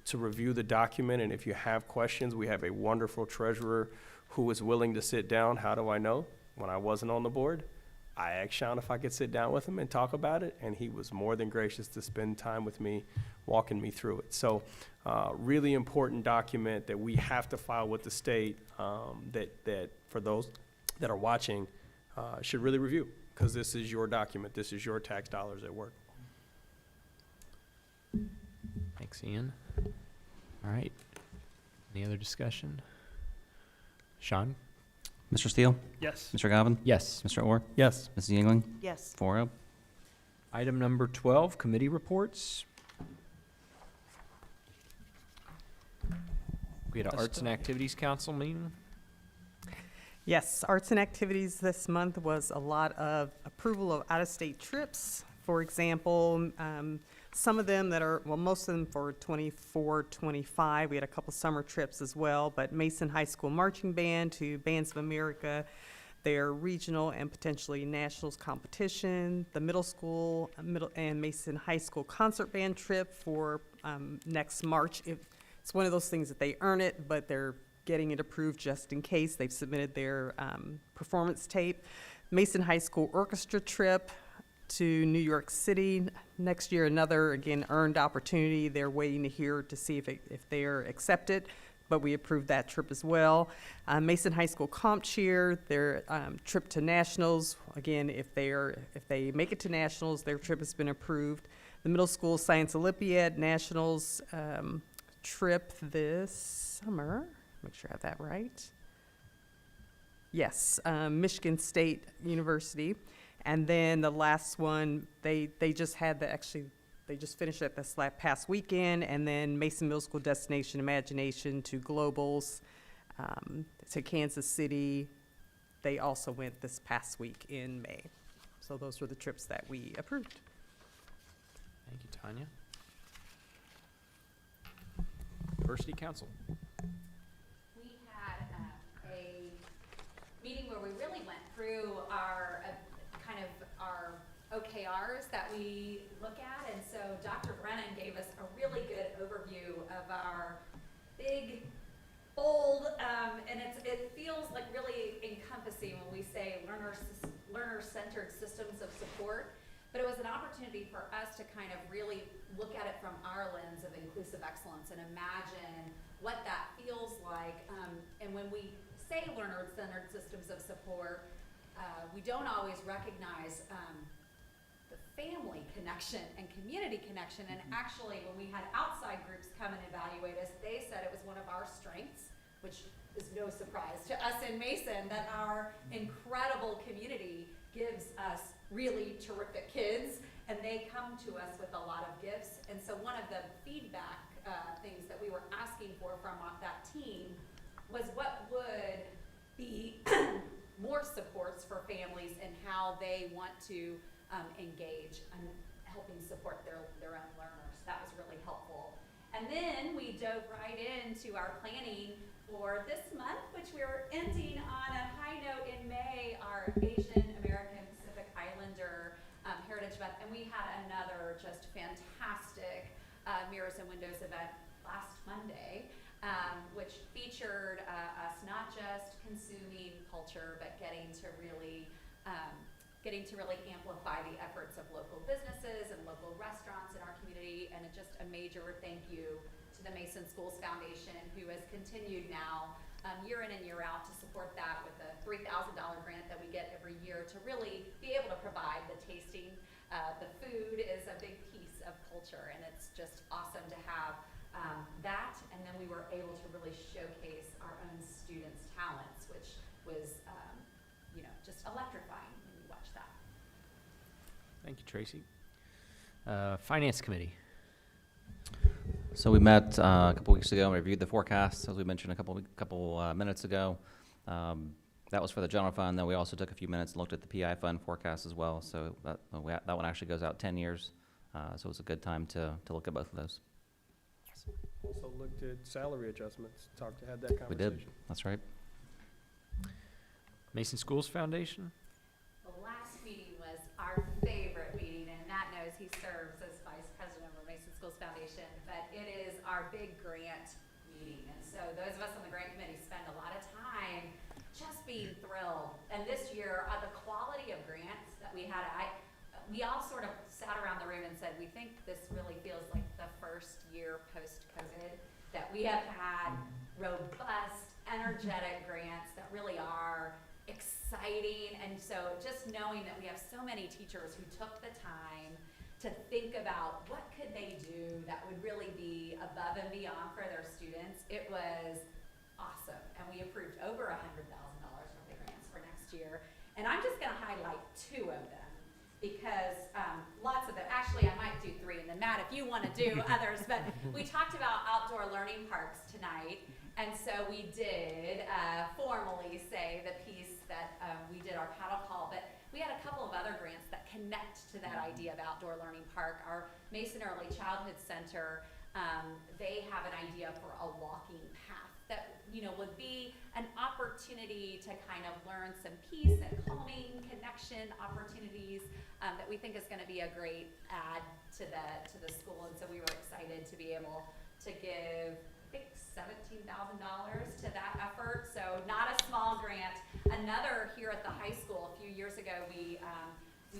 to review the document. And if you have questions, we have a wonderful treasurer who is willing to sit down. How do I know? When I wasn't on the board, I asked Sean if I could sit down with him and talk about it, and he was more than gracious to spend time with me, walking me through it. So really important document that we have to file with the state that for those that are watching should really review, because this is your document. This is your tax dollars at work. Thanks, Ian. All right. Any other discussion? Sean? Mr. Steele? Yes. Mr. Galvin? Yes. Mr. Orr? Yes. Mrs. Yingling? Yes. 4-0. Item number 12, committee reports. We had an Arts and Activities Council meeting. Yes, Arts and Activities this month was a lot of approval of out-of-state trips. For example, some of them that are, well, most of them for 24, 25. We had a couple summer trips as well, but Mason High School Marching Band to Bands of America, their regional and potentially nationals competition, the middle school and Mason High School concert band trip for next March. It's one of those things that they earn it, but they're getting it approved just in case. They've submitted their performance tape. Mason High School orchestra trip to New York City next year, another, again, earned opportunity. They're waiting to hear to see if they are accepted, but we approved that trip as well. Mason High School Comp Cheer, their trip to nationals, again, if they make it to nationals, their trip has been approved. The middle school Science Olympiad nationals trip this summer, make sure I have that right. Yes, Michigan State University. And then the last one, they just had the They just finished it this past weekend, and then Mason Middle School Destination Imagination to Globals, to Kansas City. They also went this past week in May. So those were the trips that we approved. Thank you, Tanya. Diversity Council. We had a meeting where we really went through our kind of our OKRs that we look at, and so Dr. Brennan gave us a really good overview of our big, bold, and it feels like really encompassing when we say learner-centered systems of support. But it was an opportunity for us to kind of really look at it from our lens of inclusive excellence and imagine what that feels like. And when we say learner-centered systems of support, we don't always recognize the family connection and community connection. And actually, when we had outside groups come and evaluate us, they said it was one of our strengths, which is no surprise to us in Mason, that our incredible community gives us really terrific kids, and they come to us with a lot of gifts. And so one of the feedback things that we were asking for from that team was what would be more supports for families and how they want to engage and helping support their own learners. That was really helpful. And then we dove right into our planning for this month, which we're ending on a high note in May, our Asian American Pacific Islander Heritage Month. And we had another just fantastic Mirrors and Windows event last Monday, which featured us not just consuming culture, but getting to really amplify the efforts of local businesses and local restaurants in our community. And just a major thank you to the Mason Schools Foundation, who has continued now year in and year out to support that with a $3,000 grant that we get every year to really be able to provide the tasting. The food is a big piece of culture, and it's just awesome to have that. And then we were able to really showcase our own students' talents, which was just electrifying when you watch that. Thank you, Tracy. Finance Committee. So we met a couple weeks ago and reviewed the forecasts, as we mentioned a couple minutes ago. That was for the general fund. Then we also took a few minutes and looked at the PI fund forecast as well. So that one actually goes out 10 years. So it's a good time to look at both of those. Also looked at salary adjustments, had that conversation. We did. That's right. Mason Schools Foundation. The last meeting was our favorite meeting, and Matt knows he serves as vice president of the Mason Schools Foundation, but it is our big grant meeting. And so those of us on the grant committee spend a lot of time just being thrilled. And this year, the quality of grants that we had, we all sort of sat around the room and said, we think this really feels like the first year post-COVID that we have had robust, energetic grants that really are exciting. And so just knowing that we have so many teachers who took the time to think about what could they do that would really be above and beyond for their students, it was awesome. And we approved over $100,000 worth of grants for next year. And I'm just gonna highlight two of them because lots of them, actually I might do three, and then Matt, if you wanna do others, but we talked about outdoor learning parks tonight. And so we did formally say the piece that we did our paddle call, but we had a couple of other grants that connect to that idea of outdoor learning park. Our Mason Early Childhood Center, they have an idea for a walking path that would be an opportunity to kind of learn some peace and calming connection opportunities that we think is going to be a great add to the school. And so we were excited to be able to give, I think, $17,000 to that effort. So not a small grant. Another here at the high school, a few years ago, we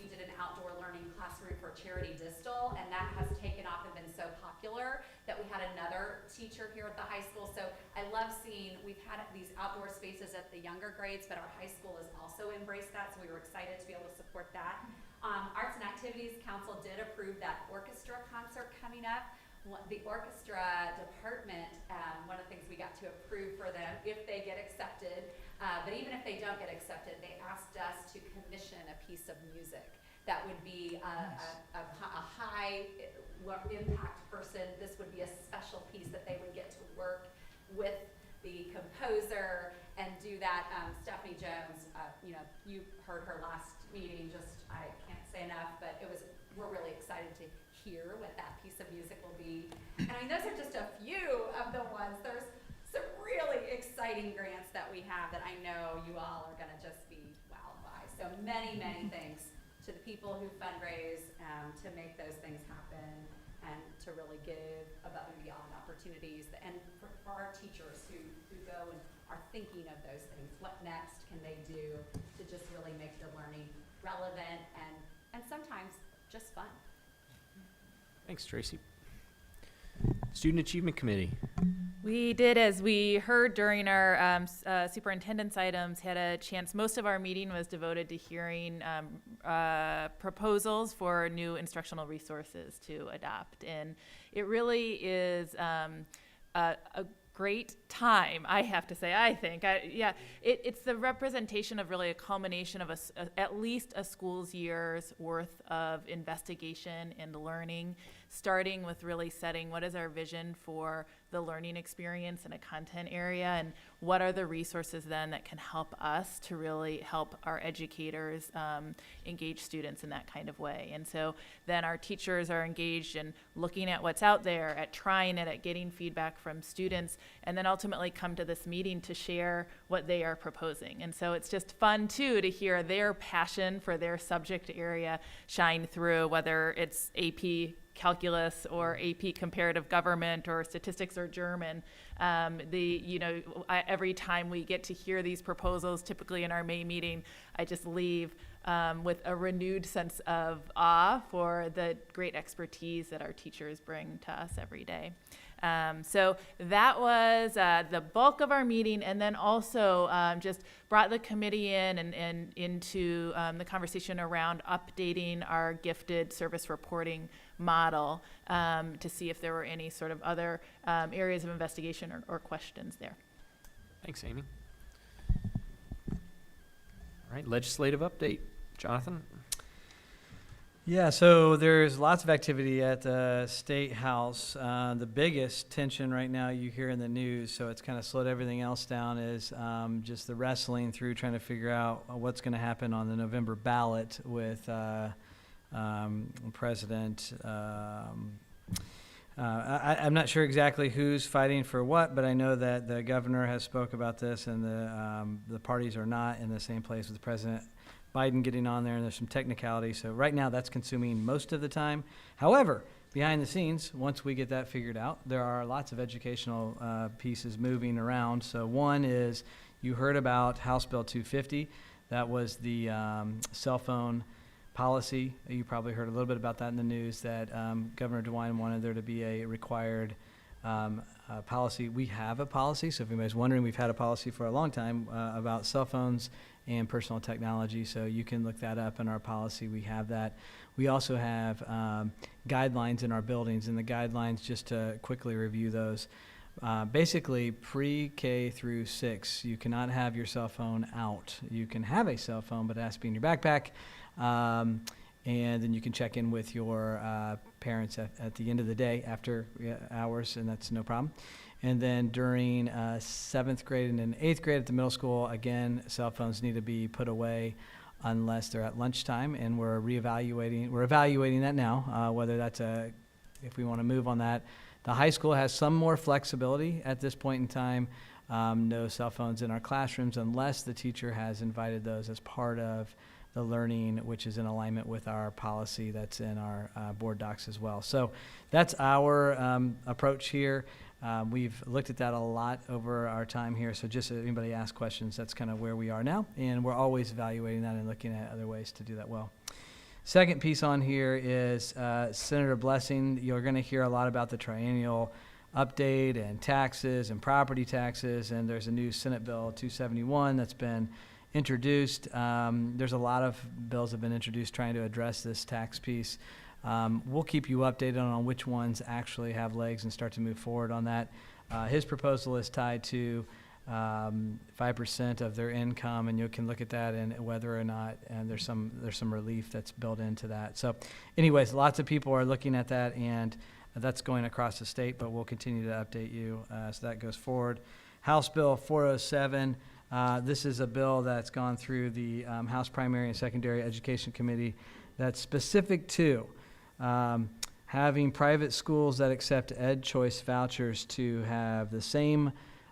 did an outdoor learning classroom for Charity Distal, and that has taken off and been so popular that we had another teacher here at the high school. So I love seeing, we've had these outdoor spaces at the younger grades, but our high school has also embraced that, so we were excited to be able to support that. Arts and Activities Council did approve that orchestra concert coming up. The orchestra department, one of the things we got to approve for them if they get accepted, but even if they don't get accepted, they asked us to commission a piece of music that would be a high impact person. This would be a special piece that they would get to work with the composer and do that. Stephanie Jones, you know, you heard her last meeting, I can't say enough, but we're really excited to hear what that piece of music will be. And I mean, those are just a few of the ones. There's some really exciting grants that we have that I know you all are gonna just be wowed by. So many, many thanks to the people who fundraise to make those things happen and to really give above and beyond opportunities, and for our teachers who go and are thinking of those things. What next can they do to just really make the learning relevant and sometimes just fun? Thanks, Tracy. Student Achievement Committee. We did, as we heard during our superintendent's items, had a chance. Most of our meeting was devoted to hearing proposals for new instructional resources to adopt. And it really is a great time, I have to say, I think. It's the representation of really a culmination of at least a school's year's worth of investigation and learning, starting with really setting what is our vision for the learning experience in a content area, and what are the resources then that can help us to really help our educators engage students in that kind of way. And so then our teachers are engaged in looking at what's out there, at trying it, at getting feedback from students, and then ultimately come to this meeting to share what they are proposing. And so it's just fun too to hear their passion for their subject area shine through, whether it's AP calculus or AP comparative government or statistics or German. Every time we get to hear these proposals, typically in our May meeting, I just leave with a renewed sense of awe for the great expertise that our teachers bring to us every day. So that was the bulk of our meeting, and then also just brought the committee in and into the conversation around updating our gifted service reporting model to see if there were any sort of other areas of investigation or questions there. Thanks, Amy. All right, legislative update. Jonathan? Yeah, so there's lots of activity at the State House. The biggest tension right now you hear in the news, so it's kind of slowed everything else down, is just the wrestling through trying to figure out what's going to happen on the November ballot with President. I'm not sure exactly who's fighting for what, but I know that the governor has spoke about this, and the parties are not in the same place with President Biden getting on there, and there's some technicality. So right now that's consuming most of the time. However, behind the scenes, once we get that figured out, there are lots of educational pieces moving around. So one is, you heard about House Bill 250. That was the cell phone policy. You probably heard a little bit about that in the news, that Governor DeWine wanted there to be a required policy. We have a policy, so if anybody's wondering, we've had a policy for a long time about cell phones and personal technology, so you can look that up in our policy. We have that. We also have guidelines in our buildings, and the guidelines, just to quickly review those, basically pre-K through 6, you cannot have your cell phone out. You can have a cell phone, but it has to be in your backpack, and then you can check in with your parents at the end of the day after hours, and that's no problem. And then during 7th grade and then 8th grade at the middle school, again, cell phones need to be put away unless they're at lunchtime, and we're evaluating that now, whether that's if we want to move on that. The high school has some more flexibility at this point in time. No cell phones in our classrooms unless the teacher has invited those as part of the learning, which is in alignment with our policy that's in our board docs as well. So that's our approach here. We've looked at that a lot over our time here, so just if anybody asks questions, that's kind of where we are now, and we're always evaluating that and looking at other ways to do that well. Second piece on here is Senator Blessing. You're going to hear a lot about the triennial update and taxes and property taxes, and there's a new Senate Bill 271 that's been introduced. There's a lot of bills that have been introduced trying to address this tax piece. We'll keep you updated on which ones actually have legs and start to move forward on that. His proposal is tied to 5% of their income, and you can look at that and whether or not, and there's some relief that's built into that. So anyways, lots of people are looking at that, and that's going across the state, but we'll continue to update you as that goes forward. House Bill 407, this is a bill that's gone through the House Primary and Secondary Education Committee that's specific to having private schools that accept Ed Choice vouchers to have the same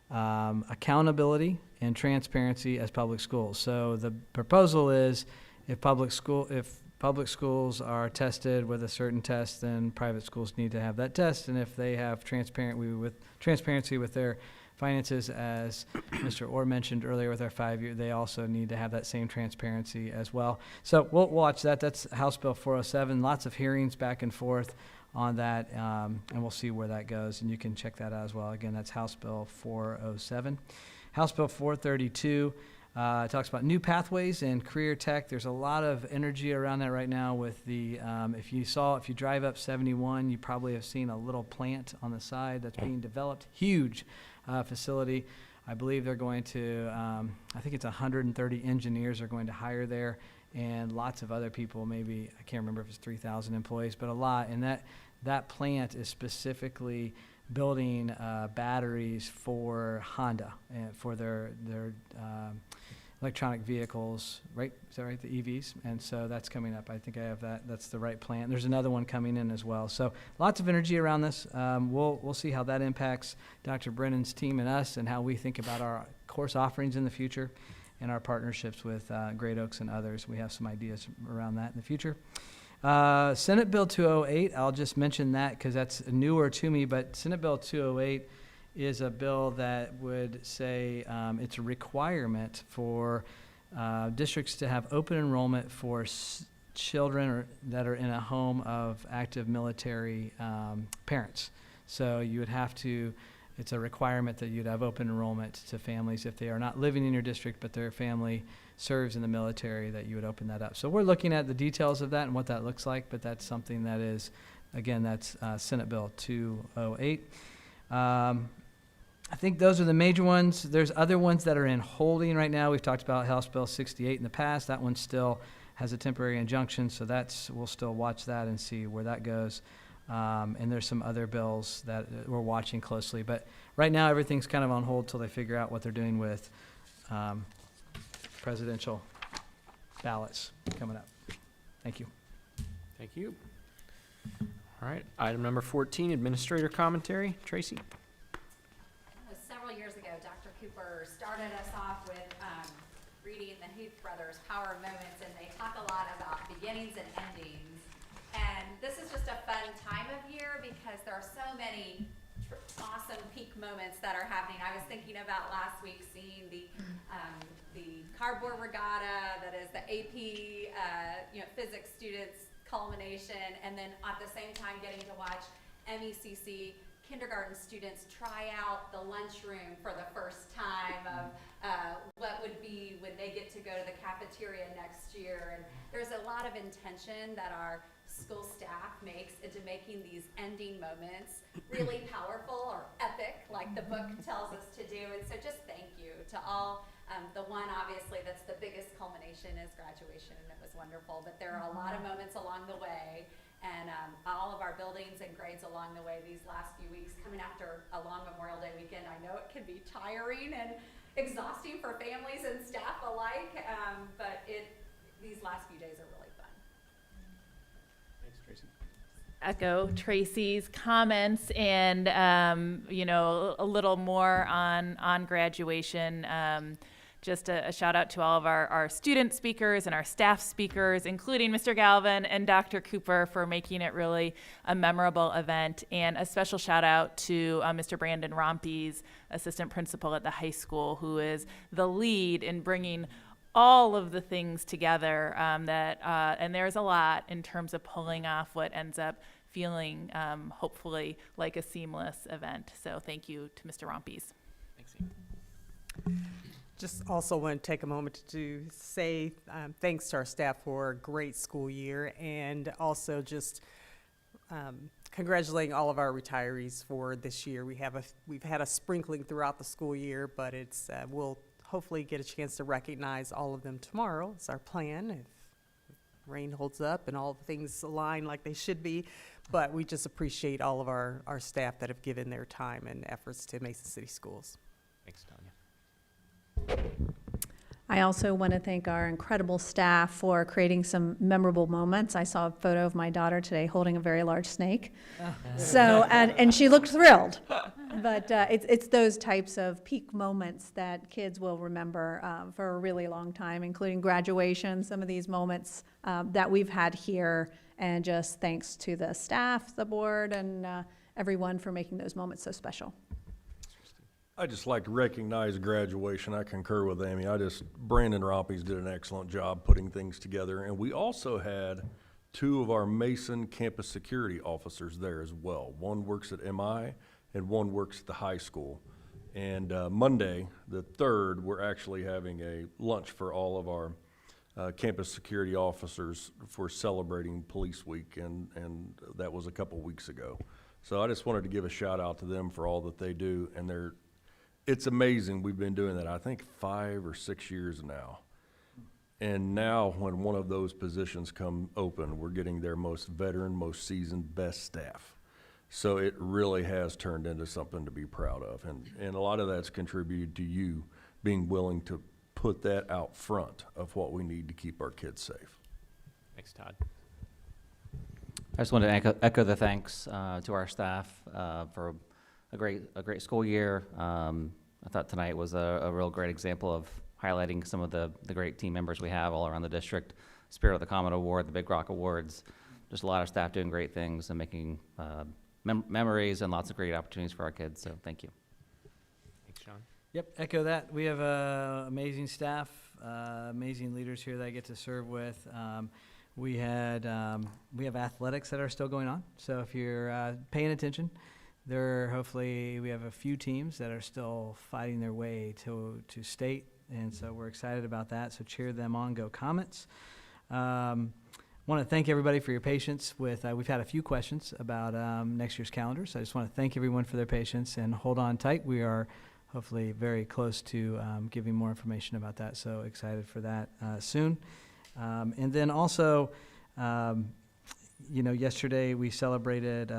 accountability and transparency as public schools. So the proposal is if public schools are tested with a certain test, then private schools need to have that test. And if they have transparency with their finances, as Mr. Orr mentioned earlier with our 5-year, they also need to have that same transparency as well. So we'll watch that. That's House Bill 407. Lots of hearings back and forth on that, and we'll see where that goes, and you can check that out as well. Again, that's House Bill 407. House Bill 432 talks about new pathways and career tech. There's a lot of energy around that right now with the, if you drive up 71, you probably have seen a little plant on the side that's being developed. Huge facility. I believe they're going to, I think it's 130 engineers are going to hire there, and lots of other people, maybe, I can't remember if it's 3,000 employees, but a lot. And that plant is specifically building batteries for Honda and for their electronic vehicles, right? Is that right? The EVs. And so that's coming up. I think I have that. That's the right plant. There's another one coming in as well. So lots of energy around this. We'll see how that impacts Dr. Brennan's team and us, and how we think about our course offerings in the future and our partnerships with Great Oaks and others. We have some ideas around that in the future. Senate Bill 208, I'll just mention that because that's newer to me, but Senate Bill 208 is a bill that would say it's a requirement for districts to have open enrollment for children that are in a home of active military parents. So you would have to, it's a requirement that you'd have open enrollment to families if they are not living in your district, but their family serves in the military, that you would open that up. So we're looking at the details of that and what that looks like, but that's something that is, again, that's Senate Bill 208. I think those are the major ones. There's other ones that are in holding right now. We've talked about House Bill 68 in the past. That one still has a temporary injunction, so we'll still watch that and see where that goes. And there's some other bills that we're watching closely. But right now, everything's kind of on hold till they figure out what they're doing with presidential ballots coming up. Thank you. Thank you. All right, item number 14, administrator commentary. Tracy? Several years ago, Dr. Cooper started us off with reading the Huth Brothers' Power of Moments, and they talk a lot about beginnings and endings. And this is just a fun time of year because there are so many awesome peak moments that are happening. I was thinking about last week seeing the cardboard regatta that is the AP physics students culmination, and then at the same time getting to watch MECC kindergarten students try out the lunchroom for the first time of what would be when they get to go to the cafeteria next year. And there's a lot of intention that our school staff makes into making these ending moments really powerful or epic, like the book tells us to do. And so just thank you to all. The one, obviously, that's the biggest culmination is graduation, and it was wonderful. But there are a lot of moments along the way, and all of our buildings and grades along the way these last few weeks, coming after a long Memorial Day weekend. I know it can be tiring and exhausting for families and staff alike, but these last few days are really fun. Thanks, Tracy. Echo Tracy's comments, and a little more on graduation. Just a shout out to all of our student speakers and our staff speakers, including Mr. Galvin and Dr. Cooper, for making it really a memorable event. And a special shout out to Mr. Brandon Rompies, assistant principal at the high school, who is the lead in bringing all of the things together and there's a lot in terms of pulling off what ends up feeling hopefully like a seamless event. So thank you to Mr. Rompies. Thanks, Ian. Just also want to take a moment to say thanks to our staff for a great school year, and also just congratulating all of our retirees for this year. We've had a sprinkling throughout the school year, but we'll hopefully get a chance to recognize all of them tomorrow. It's our plan, if rain holds up and all things align like they should be. But we just appreciate all of our staff that have given their time and efforts to Mason City Schools. Thanks, Tanya. I also want to thank our incredible staff for creating some memorable moments. I saw a photo of my daughter today holding a very large snake. So, and she looked thrilled. But it's those types of peak moments that kids will remember for a really long time, including graduation, some of these moments that we've had here. And just thanks to the staff, the board, and everyone for making those moments so special. I'd just like to recognize graduation. I concur with Amy. Brandon Rompes did an excellent job putting things together. And we also had 2 of our Mason campus security officers there as well. One works at MI and one works at the high school. And Monday, the 3rd, we're actually having a lunch for all of our campus security officers for celebrating Police Week, and that was a couple weeks ago. So I just wanted to give a shout out to them for all that they do, and it's amazing. We've been doing that, I think, 5 or 6 years now. And now when one of those positions come open, we're getting their most veteran, most seasoned, best staff. So it really has turned into something to be proud of. And a lot of that's contributed to you being willing to put that out front of what we need to keep our kids safe. Thanks, Todd. I just wanted to echo the thanks to our staff for a great school year. I thought tonight was a real great example of highlighting some of the great team members we have all around the district. Spirit of the Common Award, the Big Rock Awards, just a lot of staff doing great things and making memories and lots of great opportunities for our kids, so thank you. Thanks, Sean. Yep, echo that. We have amazing staff, amazing leaders here that I get to serve with. We have athletics that are still going on, so if you're paying attention, hopefully we have a few teams that are still fighting their way to state, and so we're excited about that, so cheer them on, go Comets. Want to thank everybody for your patience with, we've had a few questions about next year's calendar, so I just want to thank everyone for their patience and hold on tight. We are hopefully very close to giving more information about that, so excited for that soon. And then also, yesterday we celebrated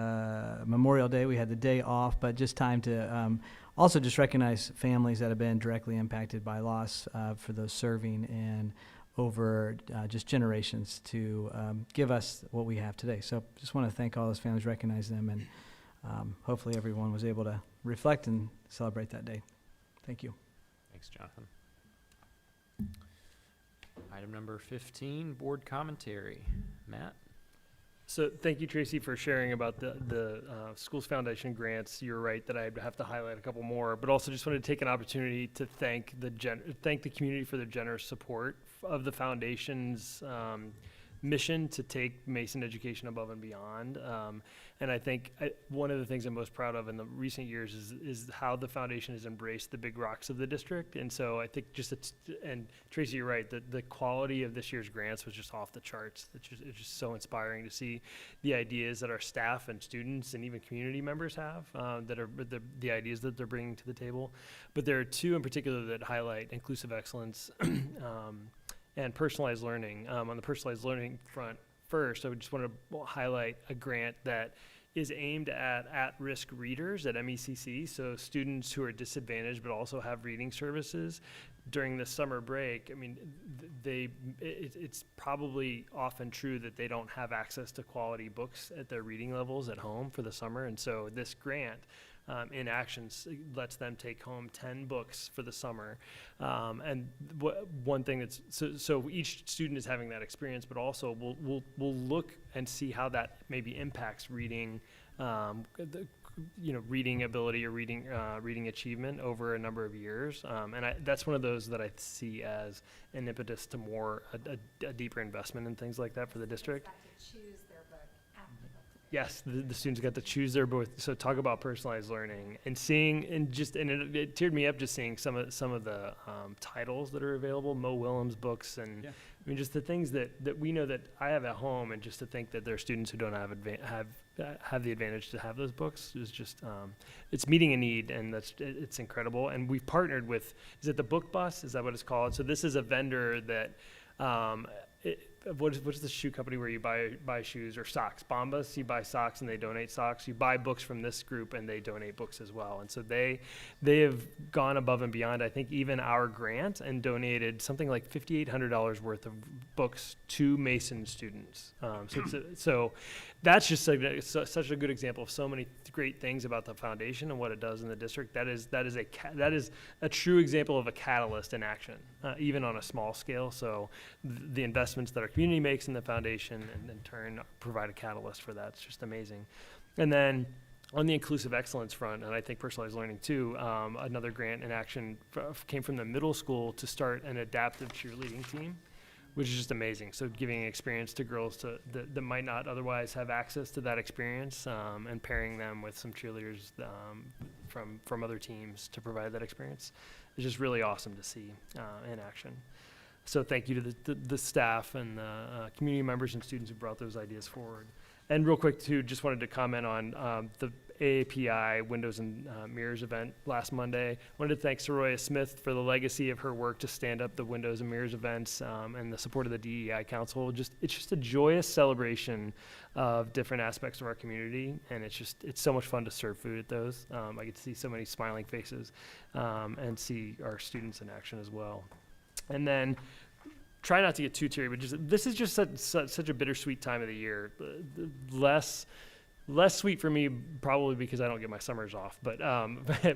Memorial Day. We had the day off, but just time to also just recognize families that have been directly impacted by loss for those serving and over just generations to give us what we have today. So just want to thank all those families, recognize them, and hopefully everyone was able to reflect and celebrate that day. Thank you. Thanks, Jonathan. Item number 15, board commentary. Matt? So thank you, Tracy, for sharing about the Schools Foundation grants. You're right that I have to highlight a couple more, but also just wanted to take an opportunity to thank the community for their generous support of the foundation's mission to take Mason education above and beyond. And I think one of the things I'm most proud of in the recent years is how the foundation has embraced the big rocks of the district. And so I think and Tracy, you're right, the quality of this year's grants was just off the charts. It's just so inspiring to see the ideas that our staff and students and even community members have that are the ideas that they're bringing to the table. But there are 2 in particular that highlight inclusive excellence and personalized learning. On the personalized learning front, first, I would just want to highlight a grant that is aimed at risk readers at MECC, so students who are disadvantaged but also have reading services during the summer break. I mean, it's probably often true that they don't have access to quality books at their reading levels at home for the summer, and so this grant in actions lets them take home 10 books for the summer. And one thing that's, so each student is having that experience, but also we'll look and see how that maybe impacts reading, reading ability or reading achievement over a number of years. And that's one of those that I see as an impetus to a deeper investment in things like that for the district. Yes, the students got to choose their book. So talk about personalized learning and seeing, and it teared me up just seeing some of the titles that are available, Mo Willems books, and I mean just the things that we know that I have at home, and just to think that there are students who don't have have the advantage to have those books is just, it's meeting a need, and it's incredible. And we've partnered with, is it the Book Bus? Is that what it's called? So this is a vendor that, what is the shoe company where you buy shoes or socks? Bombas, you buy socks and they donate socks. You buy books from this group and they donate books as well. And so they have gone above and beyond, I think, even our grant, and donated something like $5,800 worth of books to Mason students. So that's just such a good example of so many great things about the foundation and what it does in the district. That is a true example of a catalyst in action, even on a small scale. So the investments that our community makes in the foundation, and in turn provide a catalyst for that. It's just amazing. And then on the inclusive excellence front, and I think personalized learning too, another grant in action came from the middle school to start an adaptive cheerleading team, which is just amazing. So giving experience to girls that might not otherwise have access to that experience, and pairing them with some cheerleaders from other teams to provide that experience is just really awesome to see in action. So thank you to the staff and the community members and students who brought those ideas forward. And real quick too, just wanted to comment on the AAPI Windows and Mirrors event last Monday. Wanted to thank Soraya Smith for the legacy of her work to stand up the Windows and Mirrors events, and the support of the DEI Council. It's just a joyous celebration of different aspects of our community, and it's so much fun to serve food at those. I get to see so many smiling faces, and see our students in action as well. And then, try not to get too teary, but this is just such a bittersweet time of the year. Less sweet for me, probably because I don't get my summers off. But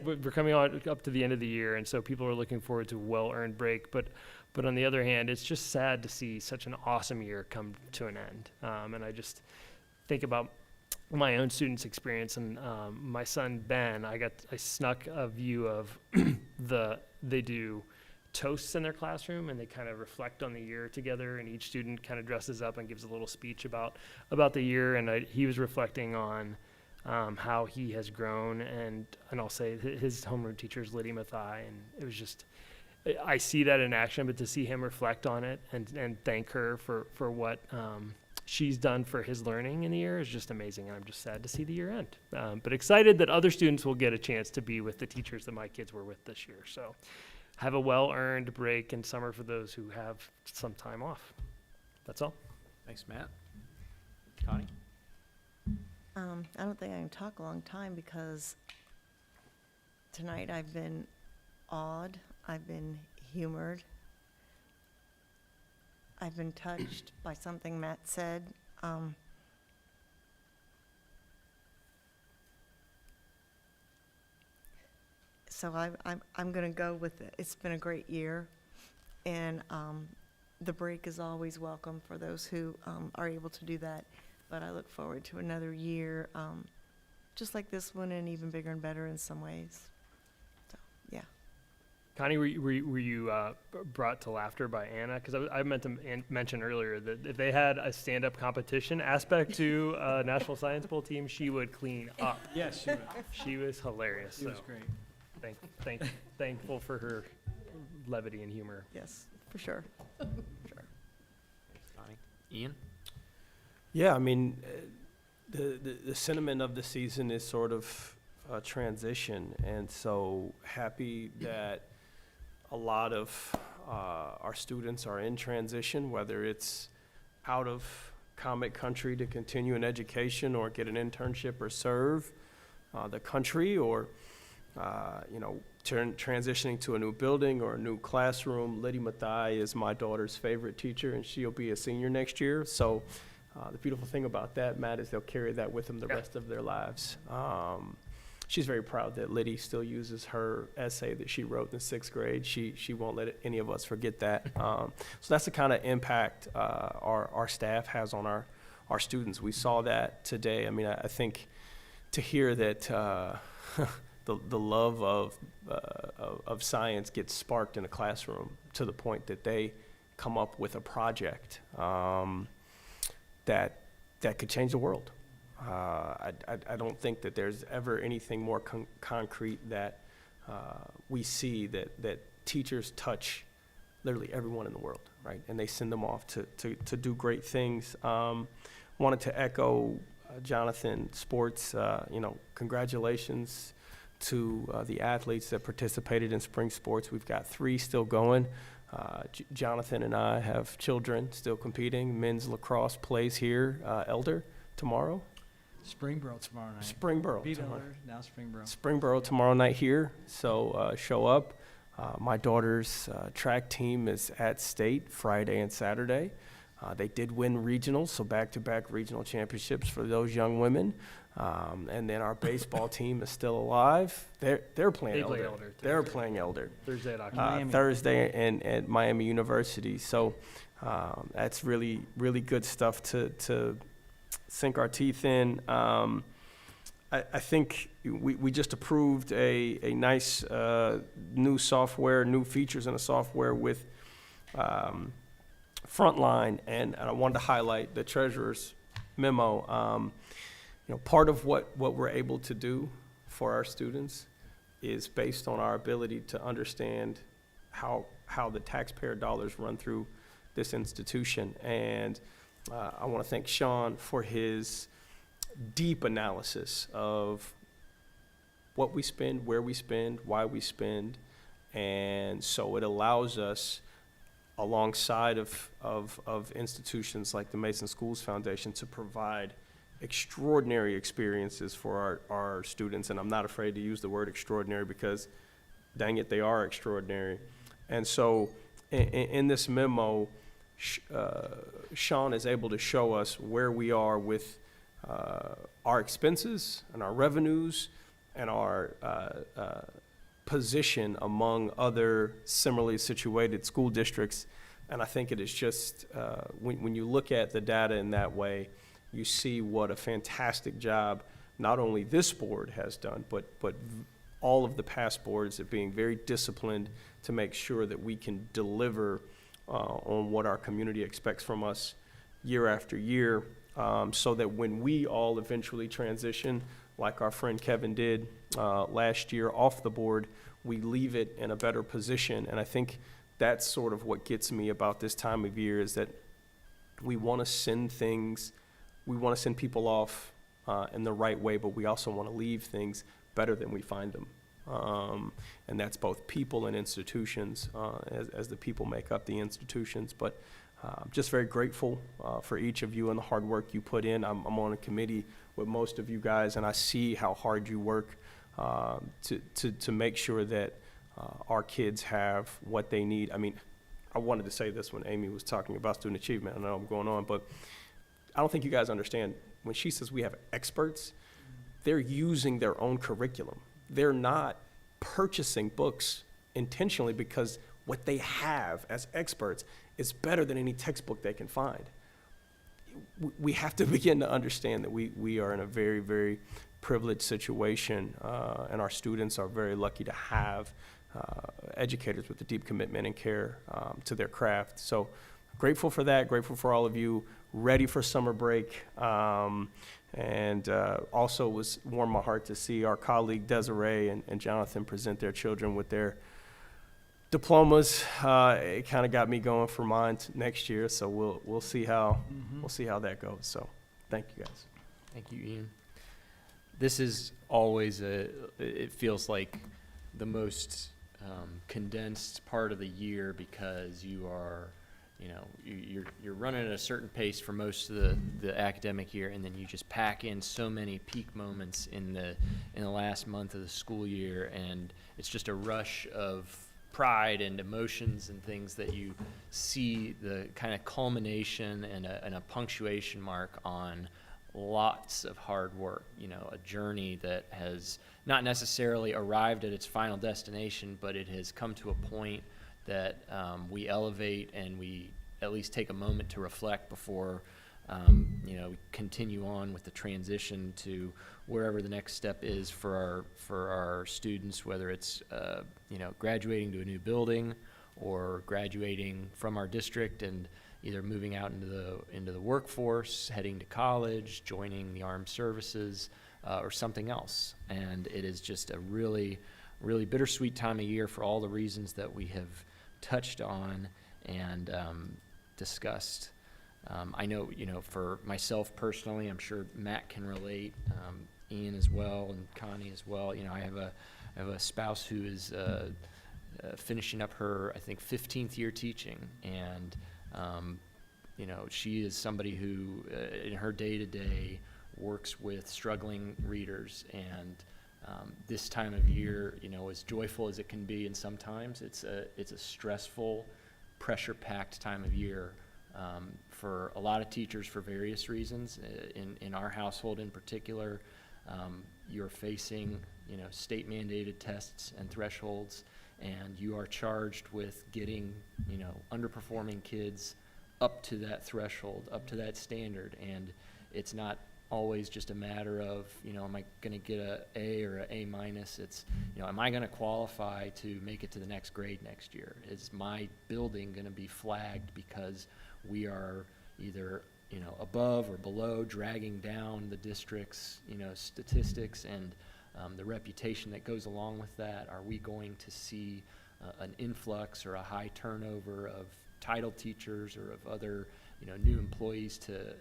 we're coming up to the end of the year, and so people are looking forward to a well-earned break. But on the other hand, it's just sad to see such an awesome year come to an end. And I just think about my own students' experience, and my son Ben. I snuck a view of they do toasts in their classroom, and they kind of reflect on the year together, and each student kind of dresses up and gives a little speech about the year. And he was reflecting on how he has grown, and I'll say his homeroom teacher is Lydia Mathai, and it was just, I see that in action, but to see him reflect on it and thank her for what she's done for his learning in the year is just amazing. And I'm just sad to see the year end, but excited that other students will get a chance to be with the teachers that my kids were with this year. So have a well-earned break and summer for those who have some time off. That's all. Thanks, Matt. Connie? I don't think I can talk a long time, because tonight I've been awed, I've been humored, I've been touched by something Matt said. So I'm going to go with it. It's been a great year, and the break is always welcome for those who are able to do that. But I look forward to another year, just like this one, and even bigger and better in some ways. So, yeah. Connie, were you brought to laughter by Anna? Because I meant to mention earlier that if they had a stand-up competition aspect to National Science Bowl team, she would clean up. Yes, she would. She was hilarious. She was great. Thankful for her levity and humor. Yes, for sure. Connie? Ian? Yeah, I mean, the sentiment of the season is sort of a transition, and so happy that a lot of our students are in transition, whether it's out of Comet Country to continue an education or get an internship or serve the country, or transitioning to a new building or a new classroom. Lydia Mathai is my daughter's favorite teacher, and she'll be a senior next year. So the beautiful thing about that, Matt, is they'll carry that with them the rest of their lives. She's very proud that Lydia still uses her essay that she wrote in the 6th grade. She won't let any of us forget that. So that's the kind of impact our staff has on our students. We saw that today. I mean, I think to hear that the love of science gets sparked in a classroom to the point that they come up with a project that could change the world. I don't think that there's ever anything more concrete that we see that teachers touch literally everyone in the world, right? And they send them off to do great things. Wanted to echo Jonathan Sports, congratulations to the athletes that participated in spring sports. We've got 3 still going. Jonathan and I have children still competing. Men's lacrosse plays here, Elder, tomorrow. Springboro tomorrow night. Springboro Beat tomorrow. Elder, now Springboro. Springboro tomorrow night here, so show up. My daughter's track team is at state Friday and Saturday. They did win regionals, so back-to-back regional championships for those young women. And then our baseball team is still alive. They're playing They Elder. play Elder They're Thursday. playing Elder. Thursday at Oxford. Thursday at Miami University. So that's really, really good stuff to sink our teeth in. I think we just approved a nice new software, new features in the software with Frontline, and I wanted to highlight the treasurer's memo. Part of what we're able to do for our students is based on our ability to understand how the taxpayer dollars run through this institution. And I want to thank Sean for his deep analysis of what we spend, where we spend, why we spend. And so it allows us, alongside of institutions like the Mason Schools Foundation, to provide extraordinary experiences for our students. And I'm not afraid to use the word extraordinary because, dang it, they are extraordinary. And so in this memo, Sean is able to show us where we are with our expenses and our revenues and our position among other similarly situated school districts. And I think it is just, when you look at the data in that way, you see what a fantastic job not only this board has done, but all of the past boards at being very disciplined to make sure that we can deliver on what our community expects from us year after year, so that when we all eventually transition, like our friend Kevin did last year off the board, we leave it in a better position. And I think that's sort of what gets me about this time of year, is that we want to send people off in the right way, but we also want to leave things better than we find them. And that's both people and institutions, as the people make up the institutions. But just very grateful for each of you and the hard work you put in. I'm on a committee with most of you guys, and I see how hard you work to make sure that our kids have what they need. I mean, I wanted to say this when Amy was talking about student achievement. I know I'm going on, but I don't think you guys understand. When she says we have experts, they're using their own curriculum. They're not purchasing books intentionally because what they have as experts is better than any textbook they can find. We have to begin to understand that we are in a very, very privileged situation, and our students are very lucky to have educators with a deep commitment and care to their craft. So grateful for that, grateful for all of you, ready for summer break. And also was warmed my heart to see our colleague Desiree and Jonathan present their children with their diplomas. It kind of got me going for mine next year, so we'll see how that goes. So thank you guys. Thank you, Ian. This is always it feels like the most condensed part of the year, because you are, you're running at a certain pace for most of the academic year, and then you just pack in so many peak moments in the last month of the school year, and it's just a rush of pride and emotions and things that you see the kind of culmination and a punctuation mark on lots of hard work, a journey that has not necessarily arrived at its final destination, but it has come to a point that we elevate, and we at least take a moment to reflect before we continue on with the transition to wherever the next step is for our students, whether it's graduating to a new building or graduating from our district and either moving out into the workforce, heading to college, joining the armed services, or something else. And it is just a really, really bittersweet time of year for all the reasons that we have touched on and discussed. I know, for myself personally, I'm sure Matt can relate, Ian as well, and Connie as well. I have a spouse who is finishing up her, I think, 15th year teaching, and she is somebody who, in her day-to-day, works with struggling readers, and this time of year, as joyful as it can be, and sometimes it's a stressful, pressure-packed time of year for a lot of teachers for various reasons. In our household in particular, you're facing state-mandated tests and thresholds, and you are charged with getting underperforming kids up to that threshold, up to that standard, and it's not always just a matter of, am I going to get a A or a A-? It's, am I going to qualify to make it to the next grade next year? Is my building going to be flagged because we are either, above or below, dragging down the district's, statistics and the reputation that goes along with that? Are we going to see an influx or a high turnover of title teachers or of other, new employees to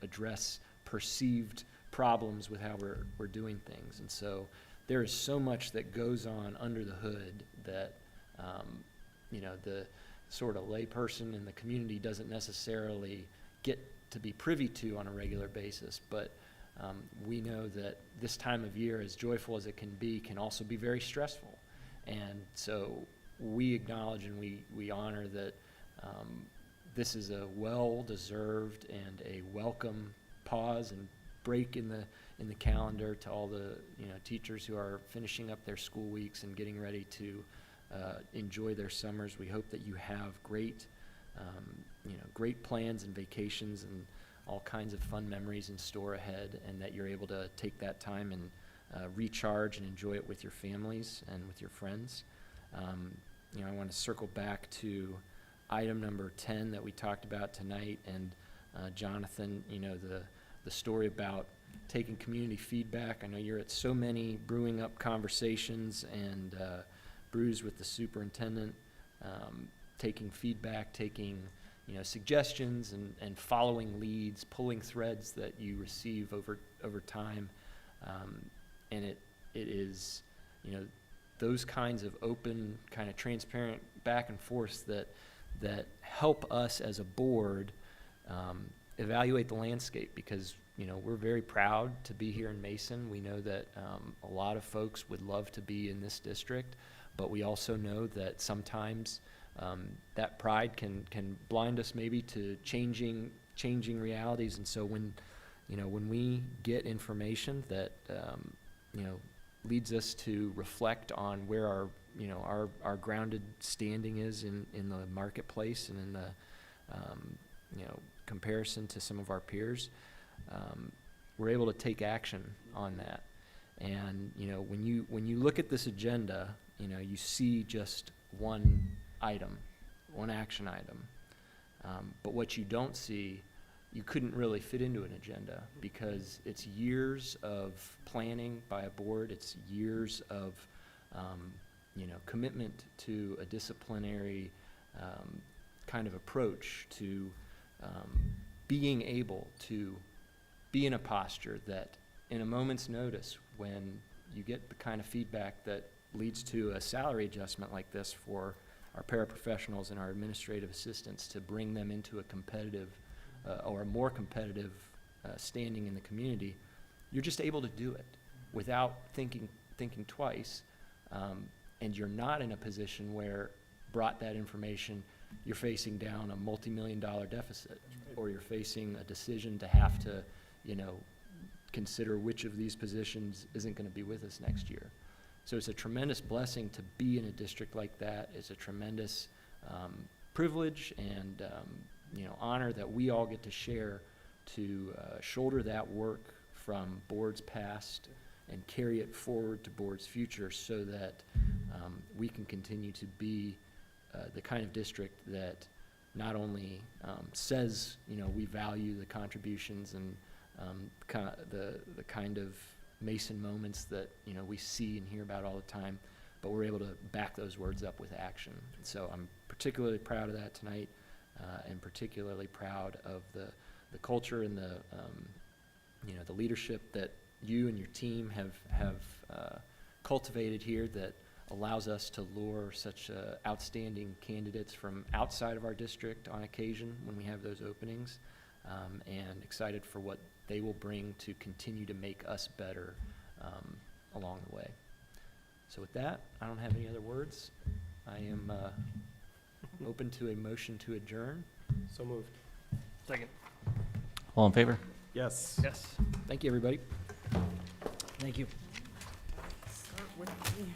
address perceived problems with how we're doing things? And so there is so much that goes on under the hood that the sort of layperson in the community doesn't necessarily get to be privy to on a regular basis. But we know that this time of year, as joyful as it can also be very stressful. And so we acknowledge and we honor that this is a well-deserved and a welcome pause and break in the calendar to all the teachers who are finishing up their school weeks and getting ready to enjoy their summers. We hope that you have great plans and vacations and all kinds of fun memories in store ahead, and that you're able to take that time and recharge and enjoy it with your families and with your friends. I want to circle back to item number 10 that we talked about tonight, and Jonathan, the story about taking community feedback. I know you're at so many brewing up conversations and brews with the superintendent, taking feedback, taking suggestions, and following leads, pulling threads that you receive over time, and it is those kinds of open, kind of transparent back and forth that help us as a board evaluate the landscape, because we're very proud to be here in Mason. We know that a lot of folks would love to be in this district, but we also know that sometimes that pride can blind us maybe to changing realities. And so when we get information that leads us to reflect on where our grounded standing is in the marketplace and in the comparison to some of our peers, we're able to take action on that. And when you look at this agenda, you see just one item, one action item, but what you don't see, you couldn't really fit into an agenda, because it's years of planning by a board. It's years of commitment to a disciplinary kind of approach to being able to be in a posture that in a moment's notice, when you get the kind of feedback that leads to a salary adjustment like this for our paraprofessionals and our administrative assistants, to bring them into a competitive or a more competitive standing in the community, you're just able to do it without thinking twice, and you're not in a position where, brought that information, you're facing down a multi-million-dollar deficit, or you're facing a decision to have to, consider which of these positions isn't going to be with us next year. So it's a tremendous blessing to be in a district like that. It's a tremendous privilege and honor that we all get to share, to shoulder that work from boards past and carry it forward to boards future, so that we can continue to be the kind of district that not only says we value the contributions and the kind of Mason moments that we see and hear about all the time, but we're able to back those words up with action. So I'm particularly proud of that tonight. and particularly proud of the culture and the the leadership that you and your team have cultivated here that allows us to lure such outstanding candidates from outside of our district on occasion when we have those openings, and excited for what they will bring to continue to make us better along the way. So with that, I don't have any other words. I am open to a motion to adjourn. So moved. Second. All in favor? Yes. Yes. Thank you, everybody. Thank you. Start with me.